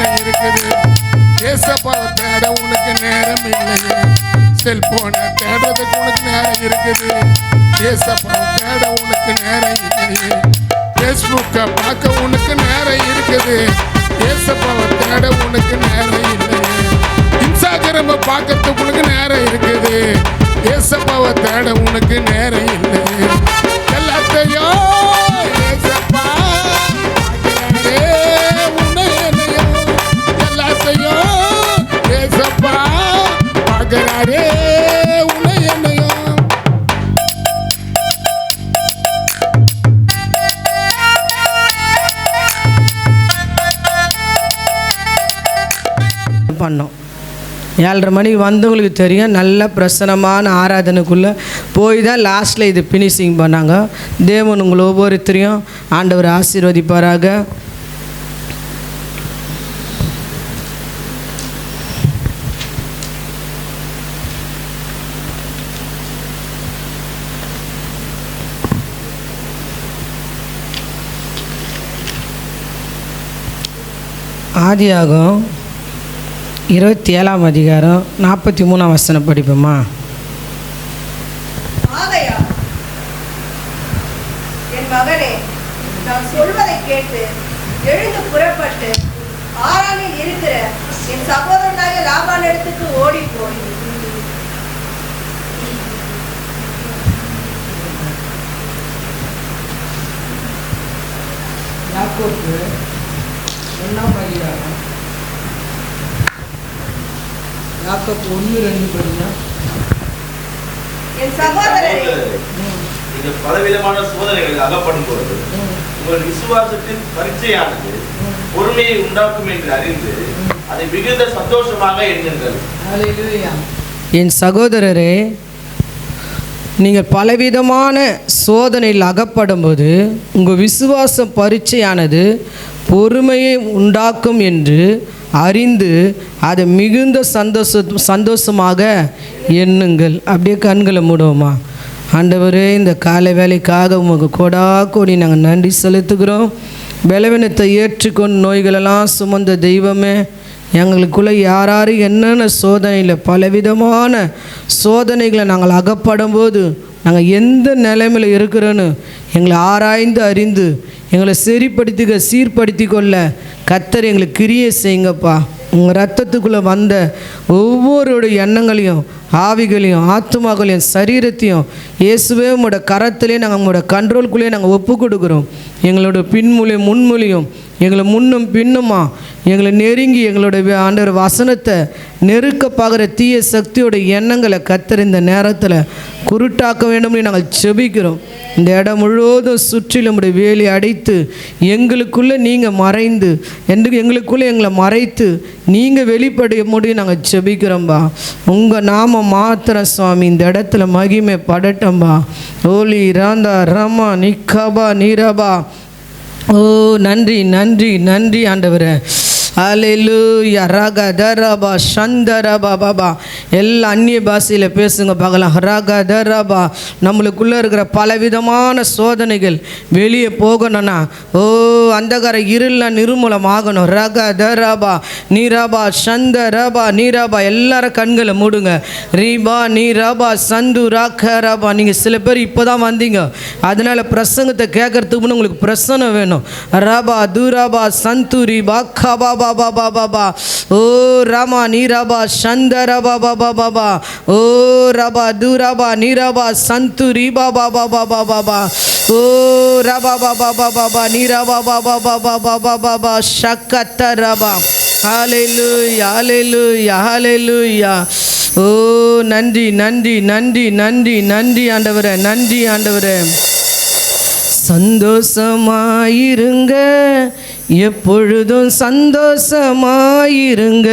நேரம் இருக்குது. ஏசப்பாவை தேட உனக்கு நேரம் இல்லையே. செல்போனை தேடுறதுக்கு உனக்கு நேரம் இருக்குது. ஏசப்பாவை தேட உனக்கு நேரம் இல்லையே. பேஸ்புக்கை பார்க்க உனக்கு நேரம் இருக்குது. ஏசப்பாவை தேட உனக்கு நேரம் இல்லையே. இன்ஸ்டாகிராம பார்க்கறதுக்கு உனக்கு நேரம் இருக்குது. ஏசப்பாவை தேட உனக்கு நேரம் இல்லையே. எல்லாத்தையும் ஏசப்பா உன்னை என்னையும் எல்லாத்தையும் ஏசப்பா பார்க்கிறாரே உன்னை என்னையும். பண்ணோம். 7:30 மணிக்கு வந்தவங்களுக்கு தெரியும். நல்ல பிரசனமான ஆராதனைக்குள்ளே போய் தான் லாஸ்ட்டில் இது ஃபினிஷிங் பண்ணாங்க. தேவன் உங்களை ஒவ்வொருத்தரையும் ஆண்டவர் ஆசீர்வதிப்பாராக. ஆதியாகமம் 27ஆம் அதிகாரம் 43ஆம் வசனம் படிப்போமா? என் மகனே, நான் சொல்வதை கேட்டு எழுந்து புறப்பட்டு ஆரானில் இருக்கிற என் சகோதரனாகிய லாபானிடத்துக்கு ஓடி போய் யாக்கோபு 1ஆம் அதிகாரம் யாக்கோபு 1:2 படிங்க. என் சகோதரரே, நீங்கள் பலவிதமான சோதனைகளில் அகப்படும் பொழுது உங்கள் விசுவாசத்தின் பரீட்சையானது பொறுமையை உண்டாக்கும் என்று அறிந்து அதை மிகுந்த சந்தோஷமாக எண்ணுங்கள். என் சகோதரரே, நீங்கள் பலவிதமான சோதனையில் அகப்படும்போது உங்கள் விசுவாச பரீட்சையானது பொறுமையை உண்டாக்கும் என்று அறிந்து அதை மிகுந்த சந்தோஷமாக எண்ணுங்கள். அப்படியே கண்களை மூடுவோமா? ஆண்டவரே, இந்த காலை வேலைக்காக உமக்கு கோடா கோடி நாங்கள் நன்றி செலுத்துகிறோம். பலவீனத்தை ஏற்றுக்கொண்டு நோய்களெல்லாம் சுமந்த தெய்வமே, எங்களுக்குள்ளே யார் என்னென்ன சோதனையில் பலவிதமான சோதனைகளை நாங்கள் அகப்படும் போது நாங்கள் எந்த நிலைமையில் இருக்கிறோன்னு எங்களை ஆராய்ந்து அறிந்து எங்களை சீர்படுத்தி கொள்ள கர்த்தர் எங்களுக்கு கிரியை செய்யுங்கப்பா. உங்கள் ரத்தத்துக்குள்ளே வந்த ஒவ்வொரு எண்ணங்களையும் ஆவிகளையும் ஆத்துமாக்களையும் சரீரத்தையும் இயேசுவே உங்களோட கரத்திலே நாங்கள் உங்களோட கண்ட்ரோல்குள்ளேயே நாங்கள் ஒப்பு கொடுக்குறோம். எங்களோட பின்மொழியும் முன்மொழியும் எங்களை முன்னும் பின்னுமா எங்களை நெருங்கி எங்களோட ஆண்டவர் வசனத்தை நெருக்க பார்க்குற தீய சக்தியோட எண்ணங்களை கர்த்தர் இந்த நேரத்தில் குருட்டாக்க வேண்டும்னு நாங்கள் செபிக்கிறோம். இந்த இடம் முழுவதும் சுற்றிலும் உடைய வேலி அடைத்து எங்களுக்குள்ளே நீங்கள் மறைந்து எங்களுக்குள்ளே எங்களை மறைத்து நீங்கள் வெளிப்படைய முடியும் நாங்கள் செபிக்கிறோம்பா. உங்கள் நாம மாத்திரம் சுவாமி இந்த இடத்துல மகிமை படட்டம்பா. ஓலி ராந்தா ரமா நிக்கபா நீரபா. ஓ நன்றி நன்றி நன்றி ஆண்டவரே. ஹல்லேலூயா. ரகதரபா சந்தரபா பாபா. எல்லா அந்நிய பாஷையில் பேசுங்க பார்க்கலாம். ரகதரபா. நம்மளுக்குள்ளே இருக்கிற பலவிதமான சோதனைகள் வெளியே போகணும்னா அந்தகார இருளெலாம் நிர்மூலமாகணும். ரகதரபா நீரபா சந்தரபா நீரபா. எல்லாரும் கண்களை மூடுங்க. ரீபா நீரபா சந்து ராக்கரபா. நீங்கள் சில பேர் இப்போ தான் வந்தீங்க, அதனால் பிரசங்கத்தை கேட்கறதுக்கு முன்னே உங்களுக்கு பிரசனம் வேணும். ரபா துரபா சந்துரி பாக்கபா பாபா பாபா. ஓ ராமா நீரபா சந்தரபா பாபா பாபா. ஓ ரபா துரபா நீரபா சந்துரி பாபா பாபா பாபா. ஓ ரபா பாபா பாபா நீரபா பாபா பாபா பாபா பாபா ஷக்கத்தரபா. ஹல்லேலூயா ஹல்லேலூயா ஹல்லேலூயா. ஓ நன்றி நன்றி நன்றி நன்றி நன்றி ஆண்டவரே, நன்றி ஆண்டவரே. சந்தோஷமாயிருங்க, எப்பொழுதும் சந்தோஷமாயிருங்க,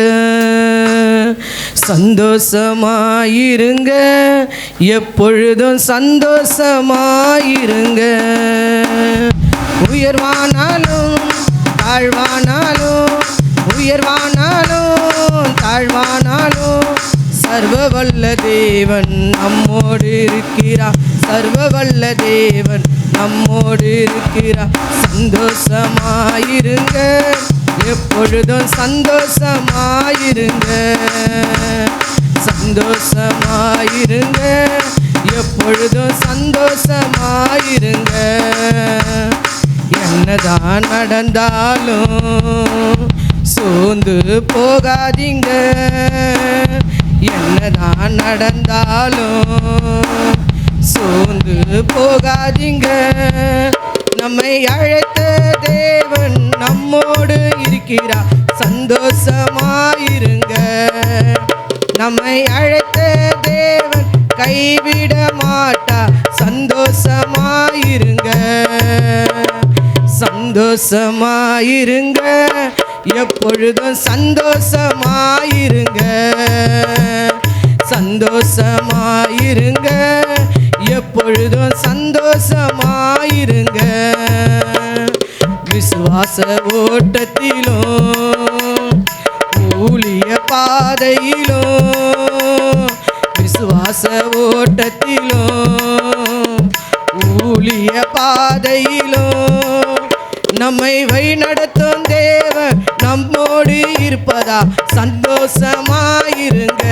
சந்தோஷமாயிருங்க, எப்பொழுதும் சந்தோஷமாயிருங்க. உயர்வானாலும் தாழ்வானாலும், உயர்வானாலும் தாழ்வானாலும் சர்வ வல்ல தேவன் நம்மோடு இருக்கிறார். சர்வ வல்ல தேவன் நம்மோடு இருக்கிறார். சந்தோஷமாயிருங்க, எப்பொழுதும் சந்தோஷமாயிருங்க, சந்தோஷமாயிருங்க, எப்பொழுதும் சந்தோஷமாயிருங்க. என்னதான் நடந்தாலும் சோர்ந்து போகாதீங்க, என்னதான் நடந்தாலும் சோர்ந்து போகாதீங்க. நம்மை அழைத்த தேவன் நம்மோடு இருக்கிறார், சந்தோஷமாயிருங்க. நம்மை அழைத்த தேவன் கைவிட மாட்டார், சந்தோஷமாயிருங்க, சந்தோஷமாயிருங்க, எப்பொழுதும் சந்தோஷமாயிருங்க, சந்தோஷமாயிருங்க, எப்பொழுதும் சந்தோஷமாயிருங்க. விசுவாச ஓட்டத்திலும் ஊழிய பாதையிலும், விசுவாச ஓட்டத்திலும் ஊழிய பாதையிலும் நம்மை வழிநடத்தும் தேவன் நம்மோடு இருப்பதா, சந்தோஷமாயிருங்க.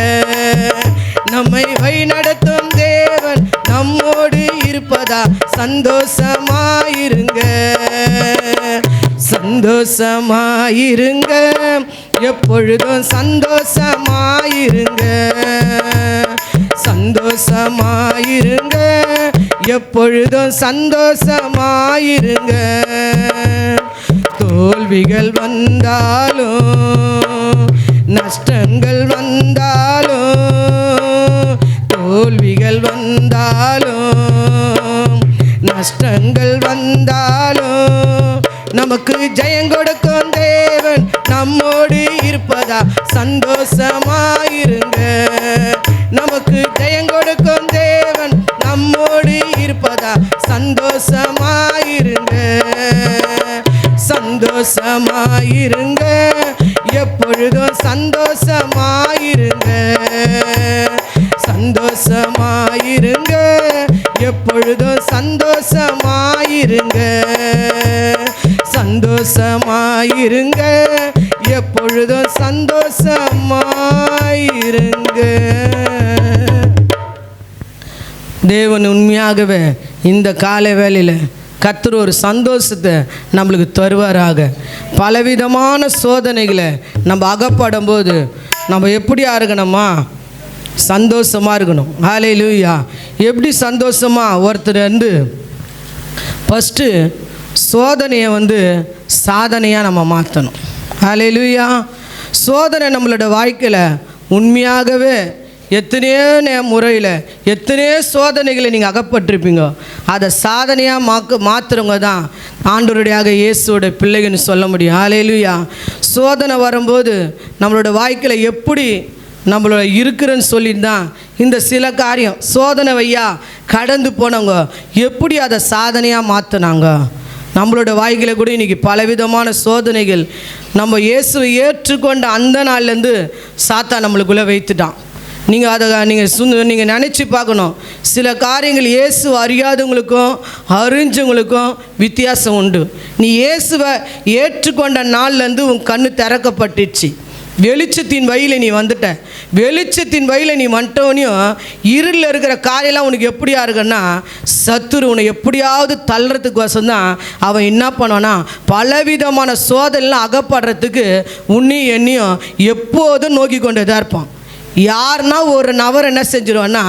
நம்மை வழிநடத்தும் தேவன் நம்மோடு இருப்பதா, சந்தோஷமாயிருங்க, சந்தோஷமாயிருங்க, எப்பொழுதும் சந்தோஷமாயிருங்க, சந்தோஷமாயிருங்க, எப்பொழுதும் சந்தோஷமாயிருங்க. தோல்விகள் வந்தாலும் நஷ்டங்கள் வந்தாலும், தோல்விகள் வந்தாலும் நஷ்டங்கள் வந்தாலும் நமக்கு ஜெயம் கொடுக்கும் தேவன் நம்மோடு இருப்பதா, சந்தோஷமாயிருங்க. நமக்கு ஜெயம் கொடுக்கும் தேவன் நம்மோடு இருப்பதா, சந்தோஷமாயிருங்க, சந்தோஷமாயிருங்க, எப்பொழுதும் சந்தோஷமாயிருங்க, சந்தோஷமாயிருங்க, எப்பொழுதும் சந்தோஷமாயிருங்க, சந்தோஷமாயிருங்க, எப்பொழுதும் சந்தோஷமாயிருங்க. தேவன் உண்மையாகவே இந்த காலை வேளையில் கர்த்தர் ஒரு சந்தோஷத்தை நம்மளுக்கு தருவாராக. பலவிதமான சோதனைகளை நம்ம அகப்படும் போது நம்ம எப்படியா இருக்கணுமா, சந்தோஷமாக இருக்கணும். ஹல்லேலூயா. எப்படி சந்தோஷமாக ஒருத்தர் ஃபஸ்ட்டு சோதனையை சாதனையாக நம்ம மாற்றணும். ஹல்லேலூயா. சோதனை நம்மளோட வாழ்க்கையில் உண்மையாகவே எத்தனையோ முறையில் எத்தனையோ சோதனைகளை நீங்கள் அகப்பட்டிருப்பீங்க. அதை சாதனையாக மாற்றுறவங்க தான் ஆண்டவருடைய இயேசுவோட பிள்ளைகள்னு சொல்ல முடியும். ஹல்லேலூயா. சோதனை வரும்போது நம்மளோட வாழ்க்கையில் எப்படி நம்மளோட இருக்கிறன்னு சொல்லிட்டு தான் இந்த சில காரியம் சோதனை வையா கடந்து போனவங்க எப்படி அதை சாதனையாக மாற்றினாங்க. நம்மளோட வாழ்க்கையில் கூட இன்றைக்கி பலவிதமான சோதனைகள் நம்ம இயேசுவை ஏற்றுக்கொண்ட அந்த நாள்லேருந்து சாத்தான் நம்மளுக்குள்ளே வைத்துட்டான். நீங்கள் அதை நீங்கள் நினச்சி பார்க்கணும். சில காரியங்கள் இயேசு அறியாதவங்களுக்கும் அறிஞ்சவங்களுக்கும் வித்தியாசம் உண்டு. நீ இயேசுவை ஏற்றுக்கொண்ட நாள்லேருந்து உன் கண்ணு திறக்கப்பட்டுச்சு. வெளிச்சத்தின் வழியில் நீ வந்துட்ட. வெளிச்சத்தின் வழியில் நீ வந்துட்டவனையும் இருளில் இருக்கிற காரியெல்லாம் உனக்கு எப்படியா இருக்குன்னா, சத்துரு உன்னை எப்படியாவது தள்ளுறதுக்கு வசந்தான் அவன் என்ன பண்ணுவான்னா பலவிதமான சோதனைலாம் அகப்படுறதுக்கு உன்னையும் என்னையும் எப்போதும் நோக்கி கொண்டு தான் இருப்பான். யாருன்னா ஒரு நபர் என்ன செஞ்சிருவான்னா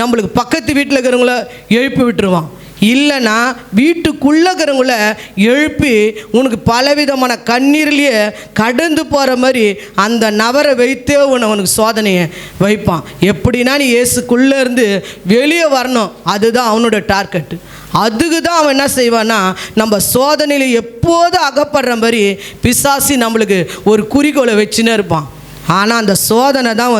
நம்மளுக்கு பக்கத்து வீட்டில் இருக்கிறவங்கள எழுப்பி விட்டுருவான். இல்லைன்னா வீட்டுக்குள்ளே இருக்கிறவங்கள எழுப்பி உனக்கு பலவிதமான கண்ணீர்லேயே கடந்து போகிற மாதிரி அந்த நபரை வைத்தே உனக்கு சோதனையை வைப்பான். எப்படின்னா நீ இயேசுக்குள்ளே இருந்து வெளியே வரணும், அதுதான் அவனோட டார்கெட்டு. அதுக்கு தான் அவன் என்ன செய்வான்னா நம்ம சோதனையில் எப்போதும் அகப்படுற மாதிரி பிசாசி நம்மளுக்கு ஒரு குறிக்கோளை வச்சுன்னே இருப்பான். ஆனால் அந்த சோதனை தான்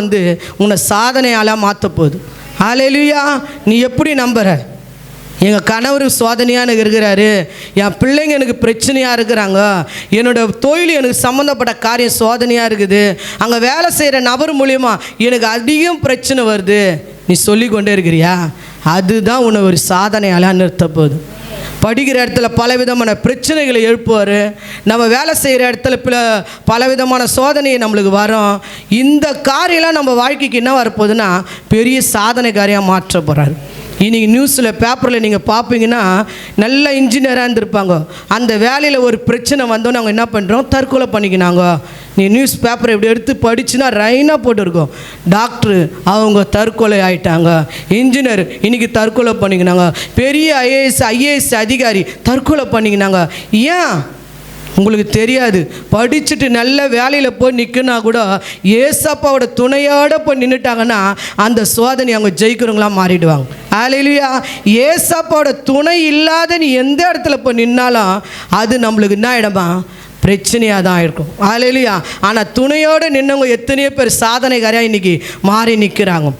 உன்னை சாதனையால் மாற்ற போகுது. ஹல்லேலூயா. நீ எப்படி நம்புற? எங்கள் கணவர் சோதனையாக இருக்கிறாரு, என் பிள்ளைங்க எனக்கு பிரச்சனையாக இருக்கிறாங்க, என்னோடய தொழில் எனக்கு சம்மந்தப்பட்ட காரியம் சோதனையாக இருக்குது, அங்கே வேலை செய்கிற நபர் மூலிமா எனக்கு அதிகம் பிரச்சனை வருது, நீ சொல்லிக்கொண்டே இருக்கிறியா? அதுதான் உன்னை ஒரு சாதனையால் நிறுத்த போகுது. படிக்கிற இடத்துல பலவிதமான பிரச்சனைகளை எழுப்புவார். நம்ம வேலை செய்கிற இடத்துல பலவிதமான சோதனையை நம்மளுக்கு வரும். இந்த காரியம்லாம் நம்ம வாழ்க்கைக்கு என்ன வரப்போகுதுன்னா பெரிய சாதனைக்காரியாக மாற்ற போகிறார். இன்றைக்கி நியூஸில் பேப்பரில் நீங்கள் பார்ப்பீங்கன்னா நல்ல இன்ஜினியராக இருந்திருப்பாங்க. அந்த வேலையில் ஒரு பிரச்சனை வந்தோன்னு அவங்க என்ன பண்ணுறோம், தற்கொலை பண்ணிக்கினாங்க. நீ நியூஸ் பேப்பரை இப்படி எடுத்து படிச்சுன்னா ரைனாக போட்டுருக்கோம். டாக்டரு அவங்க தற்கொலை ஆகிட்டாங்க, இன்ஜினியர் இன்றைக்கி தற்கொலை பண்ணிக்கினாங்க, பெரிய ஐஏஎஸ் அதிகாரி தற்கொலை பண்ணிக்கினாங்க. ஏன் உங்களுக்கு தெரியாது. படிச்சுட்டு நல்ல வேலையில் போய் நிற்குனா கூட ஏசப்பாவோட துணையோடு போய் நின்றுட்டாங்கன்னா அந்த சோதனை அவங்க ஜெயிக்கிறவங்களாம் மாறிடுவாங்க. ஹல்லேலூயா. ஏசப்பாவோட துணை இல்லாத நீ எந்த இடத்துல போய் நின்னாலும் அது நம்மளுக்கு என்ன ஆகிடுமா, பிரச்சனையாக தான் இருக்கும். ஹல்லேலூயா. ஆனால் துணையோடு நின்னவங்க எத்தனையோ பேர் சாதனைக்காரியாக இன்றைக்கி மாறி நிற்கிறாங்க.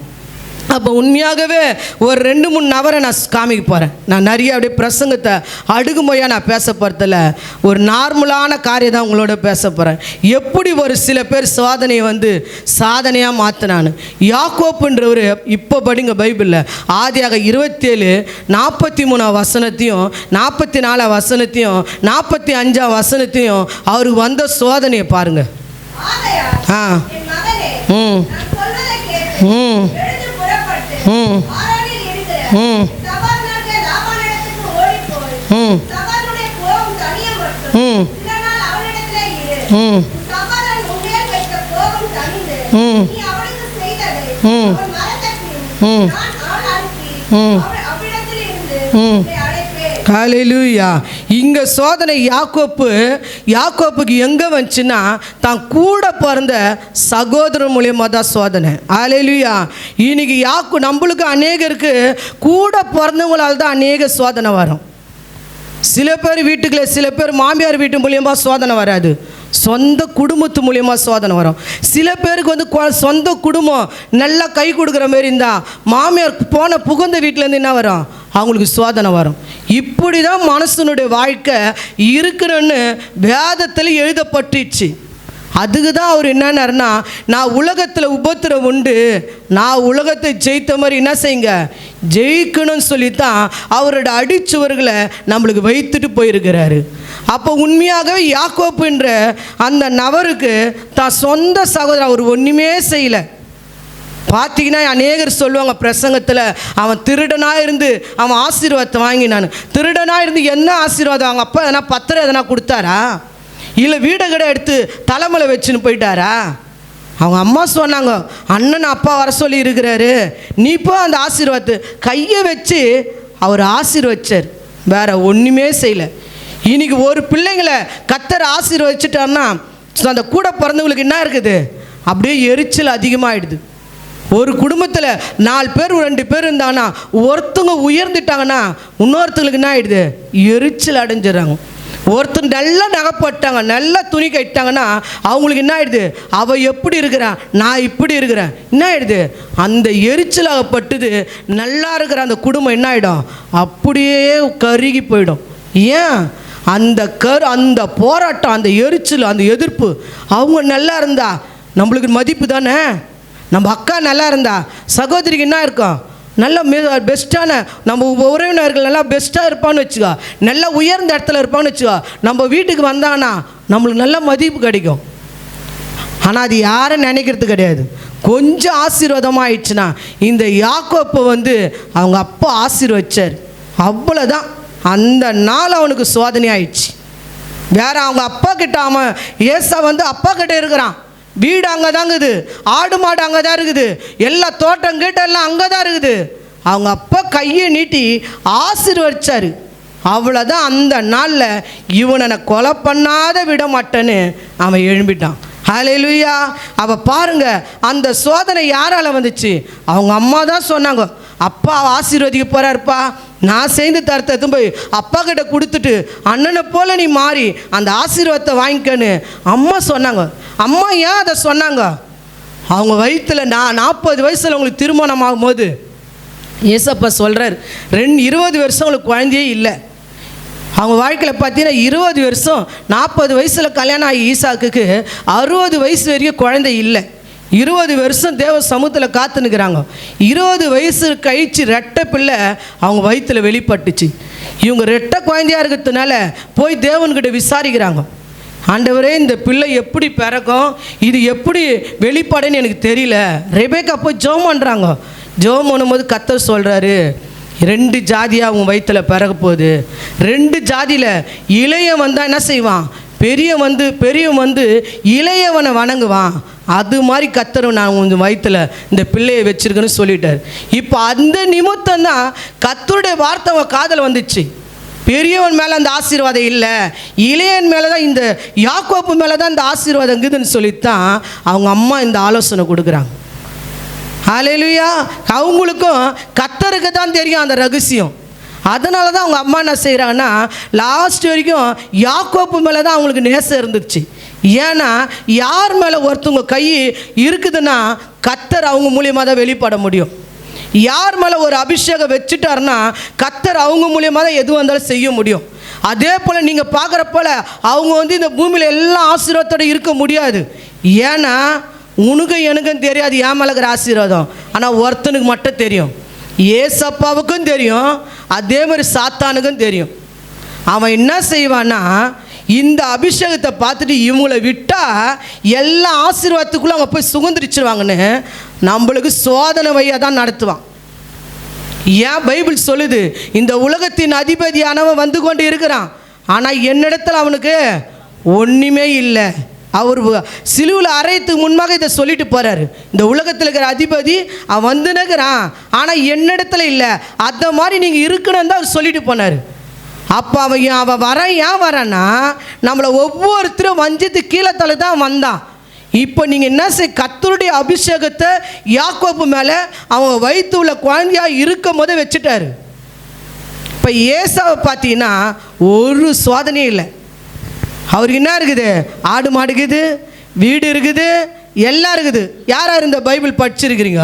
அப்போ உண்மையாகவே ஒரு 2-3 நபரை நான் காமிக்க போகிறேன். நான் நிறைய அப்படியே பிரசங்கத்தை அடுக்குமுறையாக நான் பேச போகிறதில்ல, ஒரு நார்மலான காரியம் தான் உங்களோட பேச போகிறேன். எப்படி ஒரு சில பேர் சோதனையை வந்து சாதனையாக மாற்றினான்னு. யாக்கோப்புன்றவர் இப்போ படிங்க பைபிளில் ஆதியாக 27:43 வசனத்தையும் 44 வசனத்தையும் 45 வசனத்தையும் அவருக்கு வந்த சோதனையை பாருங்கள். ஹல்லேலூயா. இங்கே சோதனை யாக்கோப்புக்கு எங்கே வந்துச்சுன்னா தான் கூட பிறந்த சகோதரன் மூலியமாக தான் சோதனை. ஹல்லேலூயா. இன்னைக்கு நம்மளுக்கு அநேகருக்கு கூட பிறந்தவங்களால் தான் அநேக சோதனை வரும். சில பேர் வீட்டுக்குள்ளே, சில பேர் மாமியார் வீட்டு மூலியமாக சோதனை வராது, சொந்த குடும்பத்து மூலியமாக சோதனை வரும். சில பேருக்கு வந்து சொந்த குடும்பம் நல்லா கை கொடுக்குற மாரி இருந்தால் மாமியார் போன புகுந்த வீட்டிலேருந்து என்ன வரும், அவங்களுக்கு சோதனை வரும். இப்படி தான் மனுஷனுடைய வாழ்க்கை இருக்குன்னு வேதத்தில் எழுதப்பட்டுச்சு. அதுக்கு தான் அவர் என்னன்னாருன்னா, நான் உலகத்தில் உபத்திரம் உண்டு, நான் உலகத்தை ஜெயித்த மாதிரி என்ன செய்யுங்க, ஜெயிக்கணும்னு சொல்லித்தான் அவரோட அடிச்சுவர்களை நம்மளுக்கு வைத்துட்டு போயிருக்கிறாரு. அப்போ உண்மையாகவே யாக்கோப்புன்ற அந்த நபருக்கு தான் சொந்த சகோதரர் அவர் ஒன்றுமே செய்யலை. பார்த்தீங்கன்னா அநேகர் சொல்லுவாங்க பிரசங்கத்தில், அவன் திருடனாக இருந்து அவன் ஆசீர்வாதத்தை வாங்கினான். திருடனாக இருந்து என்ன ஆசீர்வாதம்? அவங்க அப்பா எதனா பத்திரம் எதனா கொடுத்தாரா, இல்லை வீடை கடை எடுத்து தலைமையில் வச்சுன்னு போயிட்டாரா? அவங்க அம்மா சொன்னாங்க, அண்ணன் அப்பா வர சொல்லி இருக்கிறாரு, நீ போ அந்த ஆசீர்வாதத்தை கையை வச்சு அவர் ஆசீர்வச்சார். வேற ஒன்றுமே செய்யலை. இன்னைக்கு ஒரு பிள்ளைங்களை கத்தர் ஆசீர்வச்சிட்டாருன்னா அந்த கூட பிறந்தவங்களுக்கு என்ன இருக்குது, அப்படியே எரிச்சல் அதிகமாகிடுது. ஒரு குடும்பத்தில் 4 பேர் 2 பேர் இருந்தாங்கன்னா ஒருத்தவங்க உயர்ந்துட்டாங்கன்னா இன்னொருத்தங்களுக்கு என்ன ஆகிடுது, எரிச்சல் அடைஞ்சிடறாங்க. ஒருத்தர் நல்லா நகைப்பட்டாங்க, நல்லா துணி கட்டிட்டாங்கன்னா அவங்களுக்கு என்ன ஆகிடுது, அவள் எப்படி இருக்கிறான், நான் இப்படி இருக்கிறேன், என்ன ஆகிடுது, அந்த எரிச்சலாகப்பட்டது நல்லா இருக்கிற அந்த குடும்பம் என்ன ஆகிடும், அப்படியே கருகி போயிடும். ஏன்? அந்த போராட்டம், அந்த எரிச்சல், அந்த எதிர்ப்பு. அவங்க நல்லா இருந்தா நம்மளுக்கு மதிப்பு தானே. நம்ம அக்கா நல்லா இருந்தா சகோதரிக்கு என்ன இருக்கும், நல்ல பெஸ்ட்டான நம்ம உறவினர்கள் நல்லா பெஸ்ட்டாக இருப்பான்னு வச்சுக்கோ, நல்லா உயர்ந்த இடத்துல இருப்பான்னு வச்சுக்கோ, நம்ம வீட்டுக்கு வந்தாங்கன்னா நம்மளுக்கு நல்ல மதிப்பு கிடைக்கும். ஆனால் அது யாரும் நினைக்கிறது கிடையாது. கொஞ்சம் ஆசீர்வாதமாக ஆயிடுச்சுன்னா, இந்த யாக்கோப்பை வந்து அவங்க அப்பா ஆசீர்வச்சார், அவ்வளோதான். அந்த நாள் அவனுக்கு சோதனை ஆயிடுச்சு. வேற அவங்க அப்பா கிட்ட, அவன் ஏசா வந்து அப்பா கிட்ட இருக்கிறான், வீடு அங்கே தாங்குது, ஆடு மாடு அங்கே தான் இருக்குது, எல்லா தோட்டம் கீட்டெல்லாம் அங்கே தான் இருக்குது. அவங்க அப்பா கையை நீட்டி ஆசீர்வதிச்சார். அவ்வளோதான். அந்த நாளில் இவனை கொலை பண்ணாத விட மாட்டேன்னு அவன் எழும்பிட்டான். ஹல்லேலூயா. அவள் பாருங்க, அந்த சோதனை யாரால் வந்துச்சு? அவங்க அம்மா தான் சொன்னாங்க, அப்பா ஆசீர்வதிக்க போகிறாருப்பா, நான் சேர்ந்து தரத்தை போய் அப்பா கிட்ட கொடுத்துட்டு அண்ணனை போல் நீ மாறி அந்த ஆசீர்வாதத்தை வாங்கிக்கன்னு அம்மா சொன்னாங்க. அம்மா ஏன் அதை சொன்னாங்க? அவங்க வயிற்றில் 40 வயசில் அவங்களுக்கு திருமணம் ஆகும்போது ஏசப்பா சொல்கிறார், 20 வருஷம் அவங்களுக்கு குழந்தையே இல்லை. அவங்க வாழ்க்கையில் பார்த்தீங்கன்னா 20 வருஷம், 40 வயசில் கல்யாணம் ஆகி ஈசாக்குக்கு 60 வயசு வரைக்கும் குழந்தை இல்லை. 20 வருஷம் தேவ சமூகத்தில் காத்துனுக்கிறாங்க. 20 வயசு கழிச்சு ரெட்டை பிள்ளை அவங்க வயிற்றுல வெளிப்பட்டுச்சு. இவங்க ரெட்டை குழந்தையாக இருக்கிறதுனால போய் தேவன்கிட்ட விசாரிக்கிறாங்க. ஆண்டவரே, இந்த பிள்ளை எப்படி பிறக்கும், இது எப்படி வெளிப்பாடுன்னு எனக்கு தெரியல. ரெபேக்கா போய் ஜெபம் பண்ணுறாங்க. ஜெபம் பண்ணும்போது கர்த்தர் சொல்கிறாரு, 2 ஜாதியாக அவங்க வயிற்றில் பிறக்க போகுது. 2 ஜாதியில் இளைய வந்தால் என்ன செய்வான், பெரியவன் வந்து இளையவனை வணங்குவான். அது மாதிரி கர்த்தர் நான் உங்கள் வயிற்றில் இந்த பிள்ளையை வச்சிருக்கேன்னு சொல்லிட்டார். இப்போ அந்த நிமித்தம் தான் கர்த்தருடைய வார்த்தை அவன் காதில் வந்துச்சு. பெரியவன் மேலே அந்த ஆசீர்வாதம் இல்லை, இளையன் மேலே தான், இந்த யாக்கோப்பு மேலே தான் இந்த ஆசீர்வாதம் இருக்குதுன்னு சொல்லித்தான் அவங்க அம்மா இந்த ஆலோசனை கொடுக்குறாங்க. ஹல்லேலூயா. அவங்களுக்கும் கர்த்தருக்கு தான் தெரியும் அந்த ரகசியம். அதனால தான் அவங்க அம்மா என்ன செய்கிறாங்கன்னா, லாஸ்ட் வரைக்கும் யாக்கோப்பு மேலே தான் அவங்களுக்கு நேசம் இருந்துச்சு. ஏன்னா யார் மேலே ஒருத்தவங்க கை இருக்குதுன்னா கர்த்தர் அவங்க மூலியமாக தான் வெளிப்பட முடியும். யார் மேலே ஒரு அபிஷேகம் வச்சுட்டாருன்னா கர்த்தர் அவங்க மூலியமாக தான் எது வந்தாலும் செய்ய முடியும். அதே போல் நீங்கள் பார்க்குற போல் அவங்க வந்து இந்த பூமியில் எல்லா ஆசீர்வாதத்தோடு இருக்க முடியாது. ஏன்னா உனக்கு எனக்கும் தெரியாது ஏன் மேலே இருக்கிற ஆசீர்வாதம், ஆனால் ஒருத்தனுக்கு மட்டும் தெரியும். ஏசப்பாவுக்கும் தெரியும், அதே மாதிரி சாத்தானுக்கும் தெரியும். அவன் என்ன செய்வான்னா, இந்த அபிஷேகத்தை பார்த்துட்டு இவங்களை விட்டால் எல்லா ஆசீர்வாதத்துக்குள்ளே அவங்க போய் சுதந்திரிச்சிருவாங்கன்னு நம்மளுக்கு சோதனை வையாக தான் நடத்துவான். ஏன் பைபிள் சொல்லுது, இந்த உலகத்தின் அதிபதியானவன் வந்து கொண்டு இருக்கிறான், ஆனால் என்னிடத்தில் அவனுக்கு ஒன்றுமே இல்லை. அவர் சிலுவில் அறையத்துக்கு முன்பாக இதை சொல்லிட்டு போகிறாரு. இந்த உலகத்தில் இருக்கிற அதிபதி அவன் வந்துனுக்கிறான், ஆனால் என்னிடத்துல இல்லை. அந்த மாதிரி நீங்கள் இருக்கணும்னு தான் அவர் சொல்லிட்டு போனார். அப்போ அவன் ஏன் வரான்னா, நம்மளை ஒவ்வொருத்தரும் வஞ்சத்து கீழே தலை தான் வந்தான். இப்போ நீங்கள் என்ன கர்த்தருடைய அபிஷேகத்தை யாக்கோப்பு மேலே அவங்க வயிற்று உள்ள குழந்தையாக இருக்கும் போது வச்சுட்டாரு. இப்போ ஏசாவை பார்த்தீங்கன்னா ஒரு சோதனையும் இல்லை. அவருக்கு என்ன இருக்குது, ஆடு மாடு இருக்குது, வீடு இருக்குது, எல்லாம் இருக்குது. யார் இந்த பைபிள் படிச்சிருக்கிறீங்க,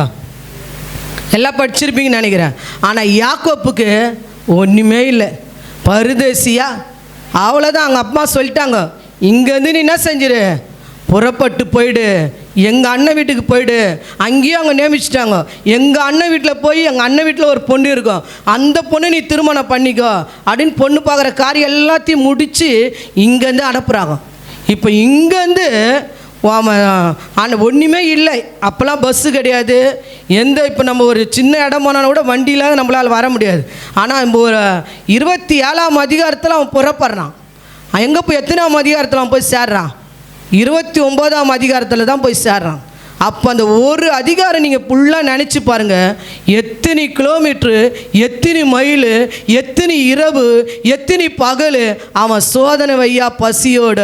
எல்லாம் படிச்சிருப்பீங்கன்னு நினைக்கிறேன். ஆனால் யாக்கோப்புக்கு ஒன்றுமே இல்லை, பரதேசியா. அவ்வளோதான். அவங்க அப்பா சொல்லிட்டாங்க, இங்கேருந்து நீ என்ன செஞ்சிரு, புறப்பட்டு போயிடு, எங்கள் அண்ணன் வீட்டுக்கு போயிடு. அங்கேயும் அவங்க நியமிச்சிட்டாங்க. எங்கள் அண்ணன் வீட்டில் போய், எங்கள் அண்ணன் வீட்டில் ஒரு பொண்ணு இருக்கும், அந்த பொண்ணு நீ திருமணம் பண்ணிக்கோ அப்படின்னு பொண்ணு பார்க்குற காரியம் எல்லாத்தையும் முடித்து இங்கேருந்து அனுப்புகிறாங்க. இப்போ இங்கேருந்து ஒன்றுமே இல்லை. அப்போல்லாம் பஸ்ஸு கிடையாது, இப்போ நம்ம ஒரு சின்ன இடம் போனாலும் கூட வண்டியில் நம்மளால் வர முடியாது. ஆனால் இப்போ ஒரு 27ஆம் அதிகாரத்தில் அவன் புறப்படுறான். எங்கே போய் எத்தனாம் அதிகாரத்தில் அவன் போய் சேர்றான், 29ஆம் அதிகாரத்தில் தான் போய் சேர்றான். அப்போ அந்த ஒரு அதிகாரம் நீங்கள் ஃபுல்லாக நினச்சி பாருங்கள், எத்தனை கிலோமீட்ரு, எத்தனை மைலு, எத்தனை இரவு, எத்தனை பகல் அவன் சோதனை வையா பசியோட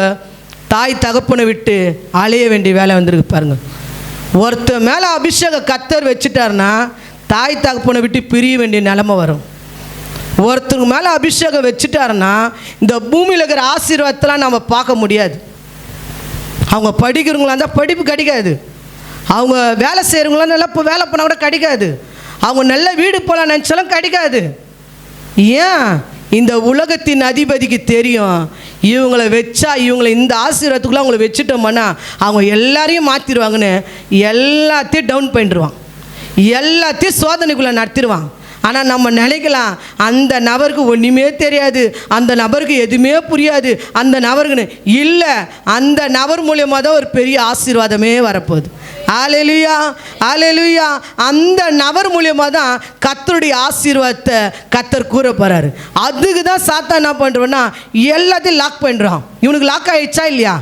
தாய் தகப்பனை விட்டு அலைய வேண்டிய வேலை வந்திருக்கு பாருங்கள். ஒருத்தர் மேலே அபிஷேக கர்த்தர் வச்சுட்டாருன்னா தாய் தகப்பனை விட்டு பிரிய வேண்டிய நிலைமை வரும். ஒருத்தருக்கு மேலே அபிஷேகம் வச்சுட்டாருன்னா இந்த பூமியில் இருக்கிற ஆசீர்வாதத்தெல்லாம் நம்ம பார்க்க முடியாது. அவங்க படிக்கிறவங்களா இருந்தால் படிப்பு கிடைக்காது, அவங்க வேலை செய்கிறவங்களாம் நல்லா இப்போ வேலை பண்ணால் கூட கிடைக்காது, அவங்க நல்ல வீடு போகலாம் நினச்சாலும் கிடைக்காது. ஏன், இந்த உலகத்தின் அதிபதிக்கு தெரியும், இவங்களை வச்சா, இவங்களை இந்த ஆசீர்வாதத்துக்குள்ளே அவங்கள வச்சுட்டோம்னா அவங்க எல்லாரையும் மாற்றிடுவாங்கன்னு எல்லாத்தையும் டவுன் பண்ணிடுவான், எல்லாத்தையும் சோதனைக்குள்ளே நடத்திடுவான். ஆனால் நம்ம நினைக்கலாம் அந்த நபருக்கு ஒன்றுமே தெரியாது, அந்த நபருக்கு எதுவுமே புரியாது, அந்த நபருக்குன்னு இல்லை. அந்த நபர் மூலியமாக தான் ஒரு பெரிய ஆசீர்வாதமே வரப்போகுது. ஹல்லேலூயா, ஹல்லேலூயா. அந்த நபர் மூலியமாக தான் கர்த்தருடைய ஆசீர்வாதத்தை கர்த்தர் கூற போகிறாரு. அதுக்கு தான் சாத்தான் என்ன பண்ணுறோன்னா எல்லாத்தையும் லாக் பண்ணுறான். இவனுக்கு லாக் ஆகிடுச்சா இல்லையா,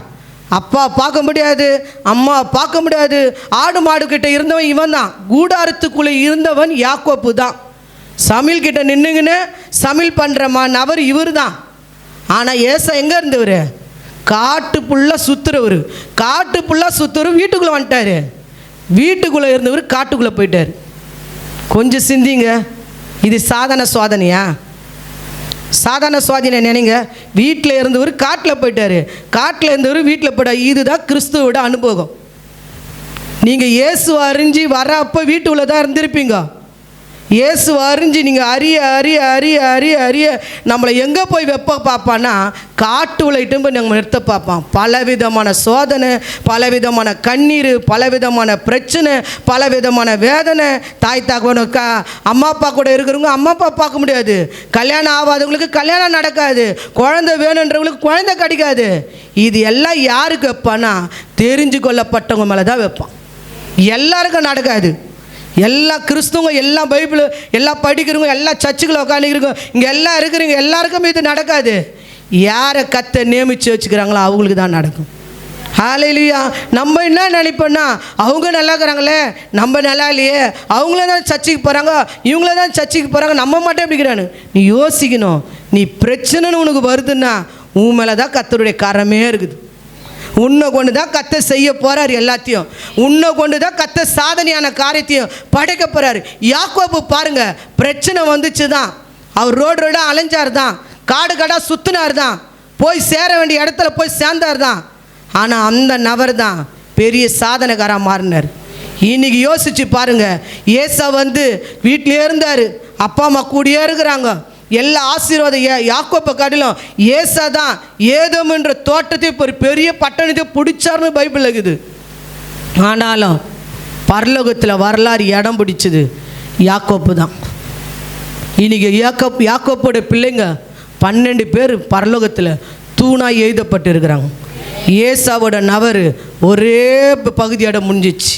அப்பா பார்க்க முடியாது, அம்மா பார்க்க முடியாது. ஆடு மாடு கிட்ட இருந்தவன் இவன் தான், கூடாரத்துக்குள்ளே இருந்தவன் யாக்கோப்பு தான். சமையல் கிட்ட நின்றுங்கன்னு சமையல் பண்ணுற நபர் இவர் தான். ஆனால் ஏசா எங்கே இருந்தவர், காட்டு புல்லாக சுற்றுறவர். காட்டு புல்லாக சுற்றுறவர் வீட்டுக்குள்ளே வந்துட்டார். வீட்டுக்குள்ளே இருந்தவர் காட்டுக்குள்ளே போயிட்டார். கொஞ்சம் சிந்திங்க, இது சாதாரண சோதனையா? சாதாரண சோதனை நினைங்க. வீட்டில் இருந்தவர் காட்டில் போயிட்டார், காட்டில் இருந்தவர் வீட்டில் போயிட்டார். இதுதான் கிறிஸ்துவோட அனுபவம். நீங்கள் இயேசு அறிஞ்சு வர அப்போ வீட்டுக்குள்ளே தான் இருந்திருப்பீங்க. இயேசு அறிஞ்சு நீங்கள் அறிய அறிய அறிய அறிய அறிய நம்மளை எங்கே போய் வெப்ப பார்ப்பான்னா காட்டு உலைட்டும் போய் நம்ம நிறுத்த பார்ப்பான். பலவிதமான சோதனை, பலவிதமான கண்ணீர், பலவிதமான பிரச்சனை, பலவிதமான வேதனை. தாய் தகவனுக்கு அம்மா அப்பா கூட இருக்கிறவங்க அம்மா அப்பா பார்க்க முடியாது, கல்யாணம் ஆகாதவங்களுக்கு கல்யாணம் நடக்காது, குழந்தை வேணுன்றவங்களுக்கு குழந்தை கிடைக்காது. இது எல்லாம் யாருக்கு வைப்பான்னா தெரிஞ்சு கொள்ளப்பட்டவங்க மேலே தான் வைப்பான். எல்லாருக்கும் நடக்காது. எல்லா கிறிஸ்துவங்க, எல்லாம் பைபிள் எல்லாம் படிக்கிறவங்க, எல்லா சர்ச்சுகளை உட்காந்துக்கிறவங்க, இங்கே எல்லாம் இருக்கிறவங்க எல்லாருக்கும் இது நடக்காது. யாரை கத்தை நியமித்து வச்சுக்கிறாங்களோ அவங்களுக்கு தான் நடக்கும். ஹல்லேலூயா. நம்ம என்ன நினைப்போன்னா அவங்க நல்லா இருக்கிறாங்களே, நம்ம நல்லா இல்லையே, அவங்கள தான் சர்ச்சுக்கு போகிறாங்க, இவங்கள தான் சர்ச்சுக்கு போகிறாங்க, நம்ம மட்டும் எப்படிக்கிறானு நீ யோசிக்கணும். நீ பிரச்சனைன்னு உனக்கு வருதுன்னா உன் மேலே தான் கர்த்தருடைய கரமே இருக்குது. உன்னை கொண்டு தான் கர்த்தர் செய்ய போகிறார் எல்லாத்தையும். உன்னை கொண்டு தான் கர்த்தர் சாதனையான காரியத்தையும் படைக்க போகிறாரு. யாக்கோபு பாருங்க, பிரச்சனை வந்துச்சு தான், அவர் ரோடாக அலைஞ்சார் தான், காடு காடாக சுற்றினார் தான், போய் சேர வேண்டிய இடத்துல போய் சேர்ந்தார் தான். ஆனால் அந்த நபர் தான் பெரிய சாதனைக்காராக மாறினார். இன்னைக்கு யோசிச்சு பாருங்க, ஏசா வீட்டிலே இருந்தார், அப்பா அம்மா கூடியே இருக்கிறாங்க, எல்லா ஆசீர்வாதம் யாக்கோப்பை காட்டிலும் ஏசா தான் ஏதோம் என்ற தோட்டத்தை ஒரு பெரிய பட்டணத்தை பிடிச்சார்னு பைபிள் இருக்குது. ஆனாலும் பரலோகத்தில் வரலாறு இடம் பிடிச்சது யாக்கோப்பு தான். இன்னைக்கு யாக்கோப்போட பிள்ளைங்க 12 பேர் பரலோகத்தில் தூணாய் எழுதப்பட்டு இருக்கிறாங்க. ஏசாவோட நபர் ஒரே பகுதியோட முடிஞ்சிச்சு.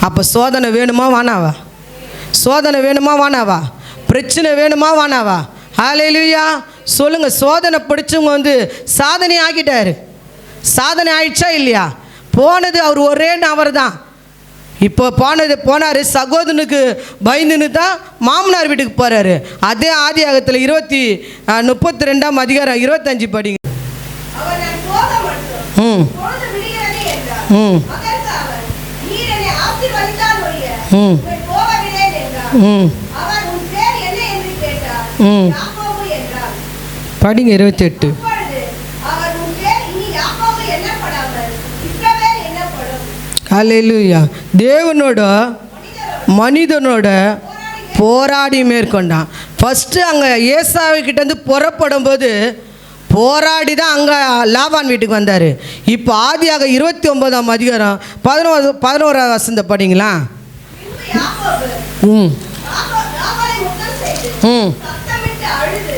அப்போ சோதனை வேணுமா வானாவா? சோதனை வேணுமா வானாவா? பிரச்சனை வேணுமா வானாவா? ஹல்லேலூயா சொல்லுங்கள். சோதனை பிடிச்சவங்க சாதனை ஆகிட்டாரு. சாதனை ஆயிடுச்சா இல்லையா? போனது அவர் ஒரே நபர் தான். இப்போ போனார் சகோதரனுக்கு பயந்துன்னு தான் மாமனார் வீட்டுக்கு போகிறாரு. அதே ஆதியாகத்தில் 32ஆம் அதிகாரம் 25 படிங்க. படிங்க 28. ஹல்லேலூயா. தேவனோட மனிதனோட போராடி மேற்கொண்டான். ஃபஸ்ட்டு அங்கே ஏசாவுக்கிட்டேருந்து புறப்படும் போது போராடி தான் அங்கே லாபான் வீட்டுக்கு வந்தார். இப்போ ஆதியாக 29ஆம் அதிகாரம் 11ஆம் வசனம் படிங்களா?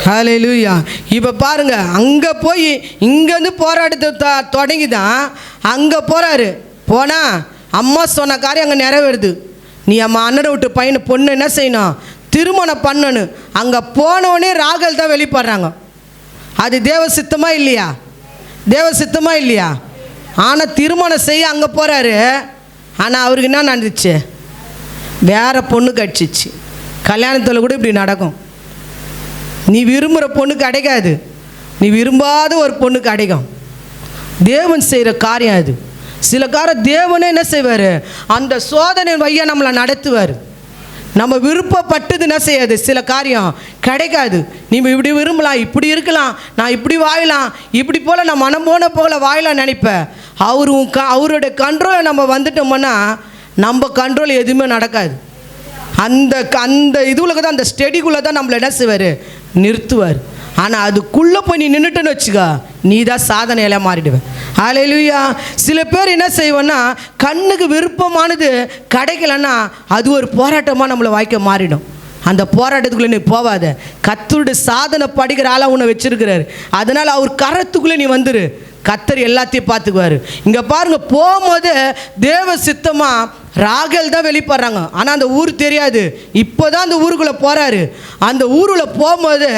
ஹல்லேலூயா. இப்போ பாருங்க, அங்கே போய் இங்கேருந்து போராட்டத்தை தொடங்கி தான் அங்கே போகிறாரு. போனால் அம்மா சொன்ன காரியம் அங்கே நிறைவேறுது. நீ அம்மா அண்ணனை விட்டு பையனை பொண்ணு என்ன செய்யணும்? திருமணம் பண்ணணும். அங்கே போனோடனே ராகல் தான் வெளிப்படுறாங்க. அது தேவ சித்தமாக இல்லையா? தேவ சித்தமாக இல்லையா? ஆனால் திருமணம் செய்ய அங்கே போகிறாரு. ஆனால் அவருக்கு என்ன நடந்துச்சு? வேறு பொண்ணு கடிச்சிச்சு. கல்யாணத்தில் கூட இப்படி நடக்கும். நீ விரும்புகிற பொண்ணு கிடைக்காது, நீ விரும்பாத ஒரு பொண்ணு கிடைக்கும். தேவன் செய்கிற காரியம் அது. சில காரம் தேவனே என்ன செய்வார்? அந்த சோதனை வையா நம்மளை நடத்துவார். நம்ம விருப்பப்பட்டது என்ன செய்யாது? சில காரியம் கிடைக்காது. நீ இப்படி விரும்பலாம், இப்படி இருக்கலாம், நான் இப்படி வாழலாம், இப்படி போல் நான் மனம் போன போல வாழலாம் நினைப்பேன். அவருடைய கண்ட்ரோலை நம்ம வந்துட்டோம்னா நம்ம கண்ட்ரோல் எதுவுமே நடக்காது. அந்த இதுக்குள்ளே தான், அந்த ஸ்டெடிக்குள்ளே தான் நம்மளை என்ன செய்வார்? நிறுத்துவார். ஆனால் அதுக்குள்ளே போய் நீ நின்றுட்டுன்னு வச்சுக்கா, நீ தான் சாதனையெல்லாம் மாறிடுவேன். ஹல்லேலூயா. சில பேர் என்ன செய்வோன்னா கண்ணுக்கு விருப்பமானது கிடைக்கலன்னா அது ஒரு போராட்டமாக நம்மளை வாழ்க்கை மாறிடும். அந்த போராட்டத்துக்குள்ளே நீ போவாத. கர்த்தருடைய சாதனை படிக்கிற ஆளாக உன்னை வச்சிருக்கிறாரு. அதனால் அவர் கரத்துக்குள்ளே நீ வந்துரு. கர்த்தர் எல்லாத்தையும் பார்த்துக்குவார். இங்கே பாருங்கள், போகும்போது தேவ சித்தமாக ராகல் தான் வெளிப்படுறாங்க. ஆனால் அந்த ஊர் தெரியாது. இப்போ தான் அந்த ஊருக்குள்ளே போகிறாரு. அந்த ஊருக்குள்ளே போகும்போது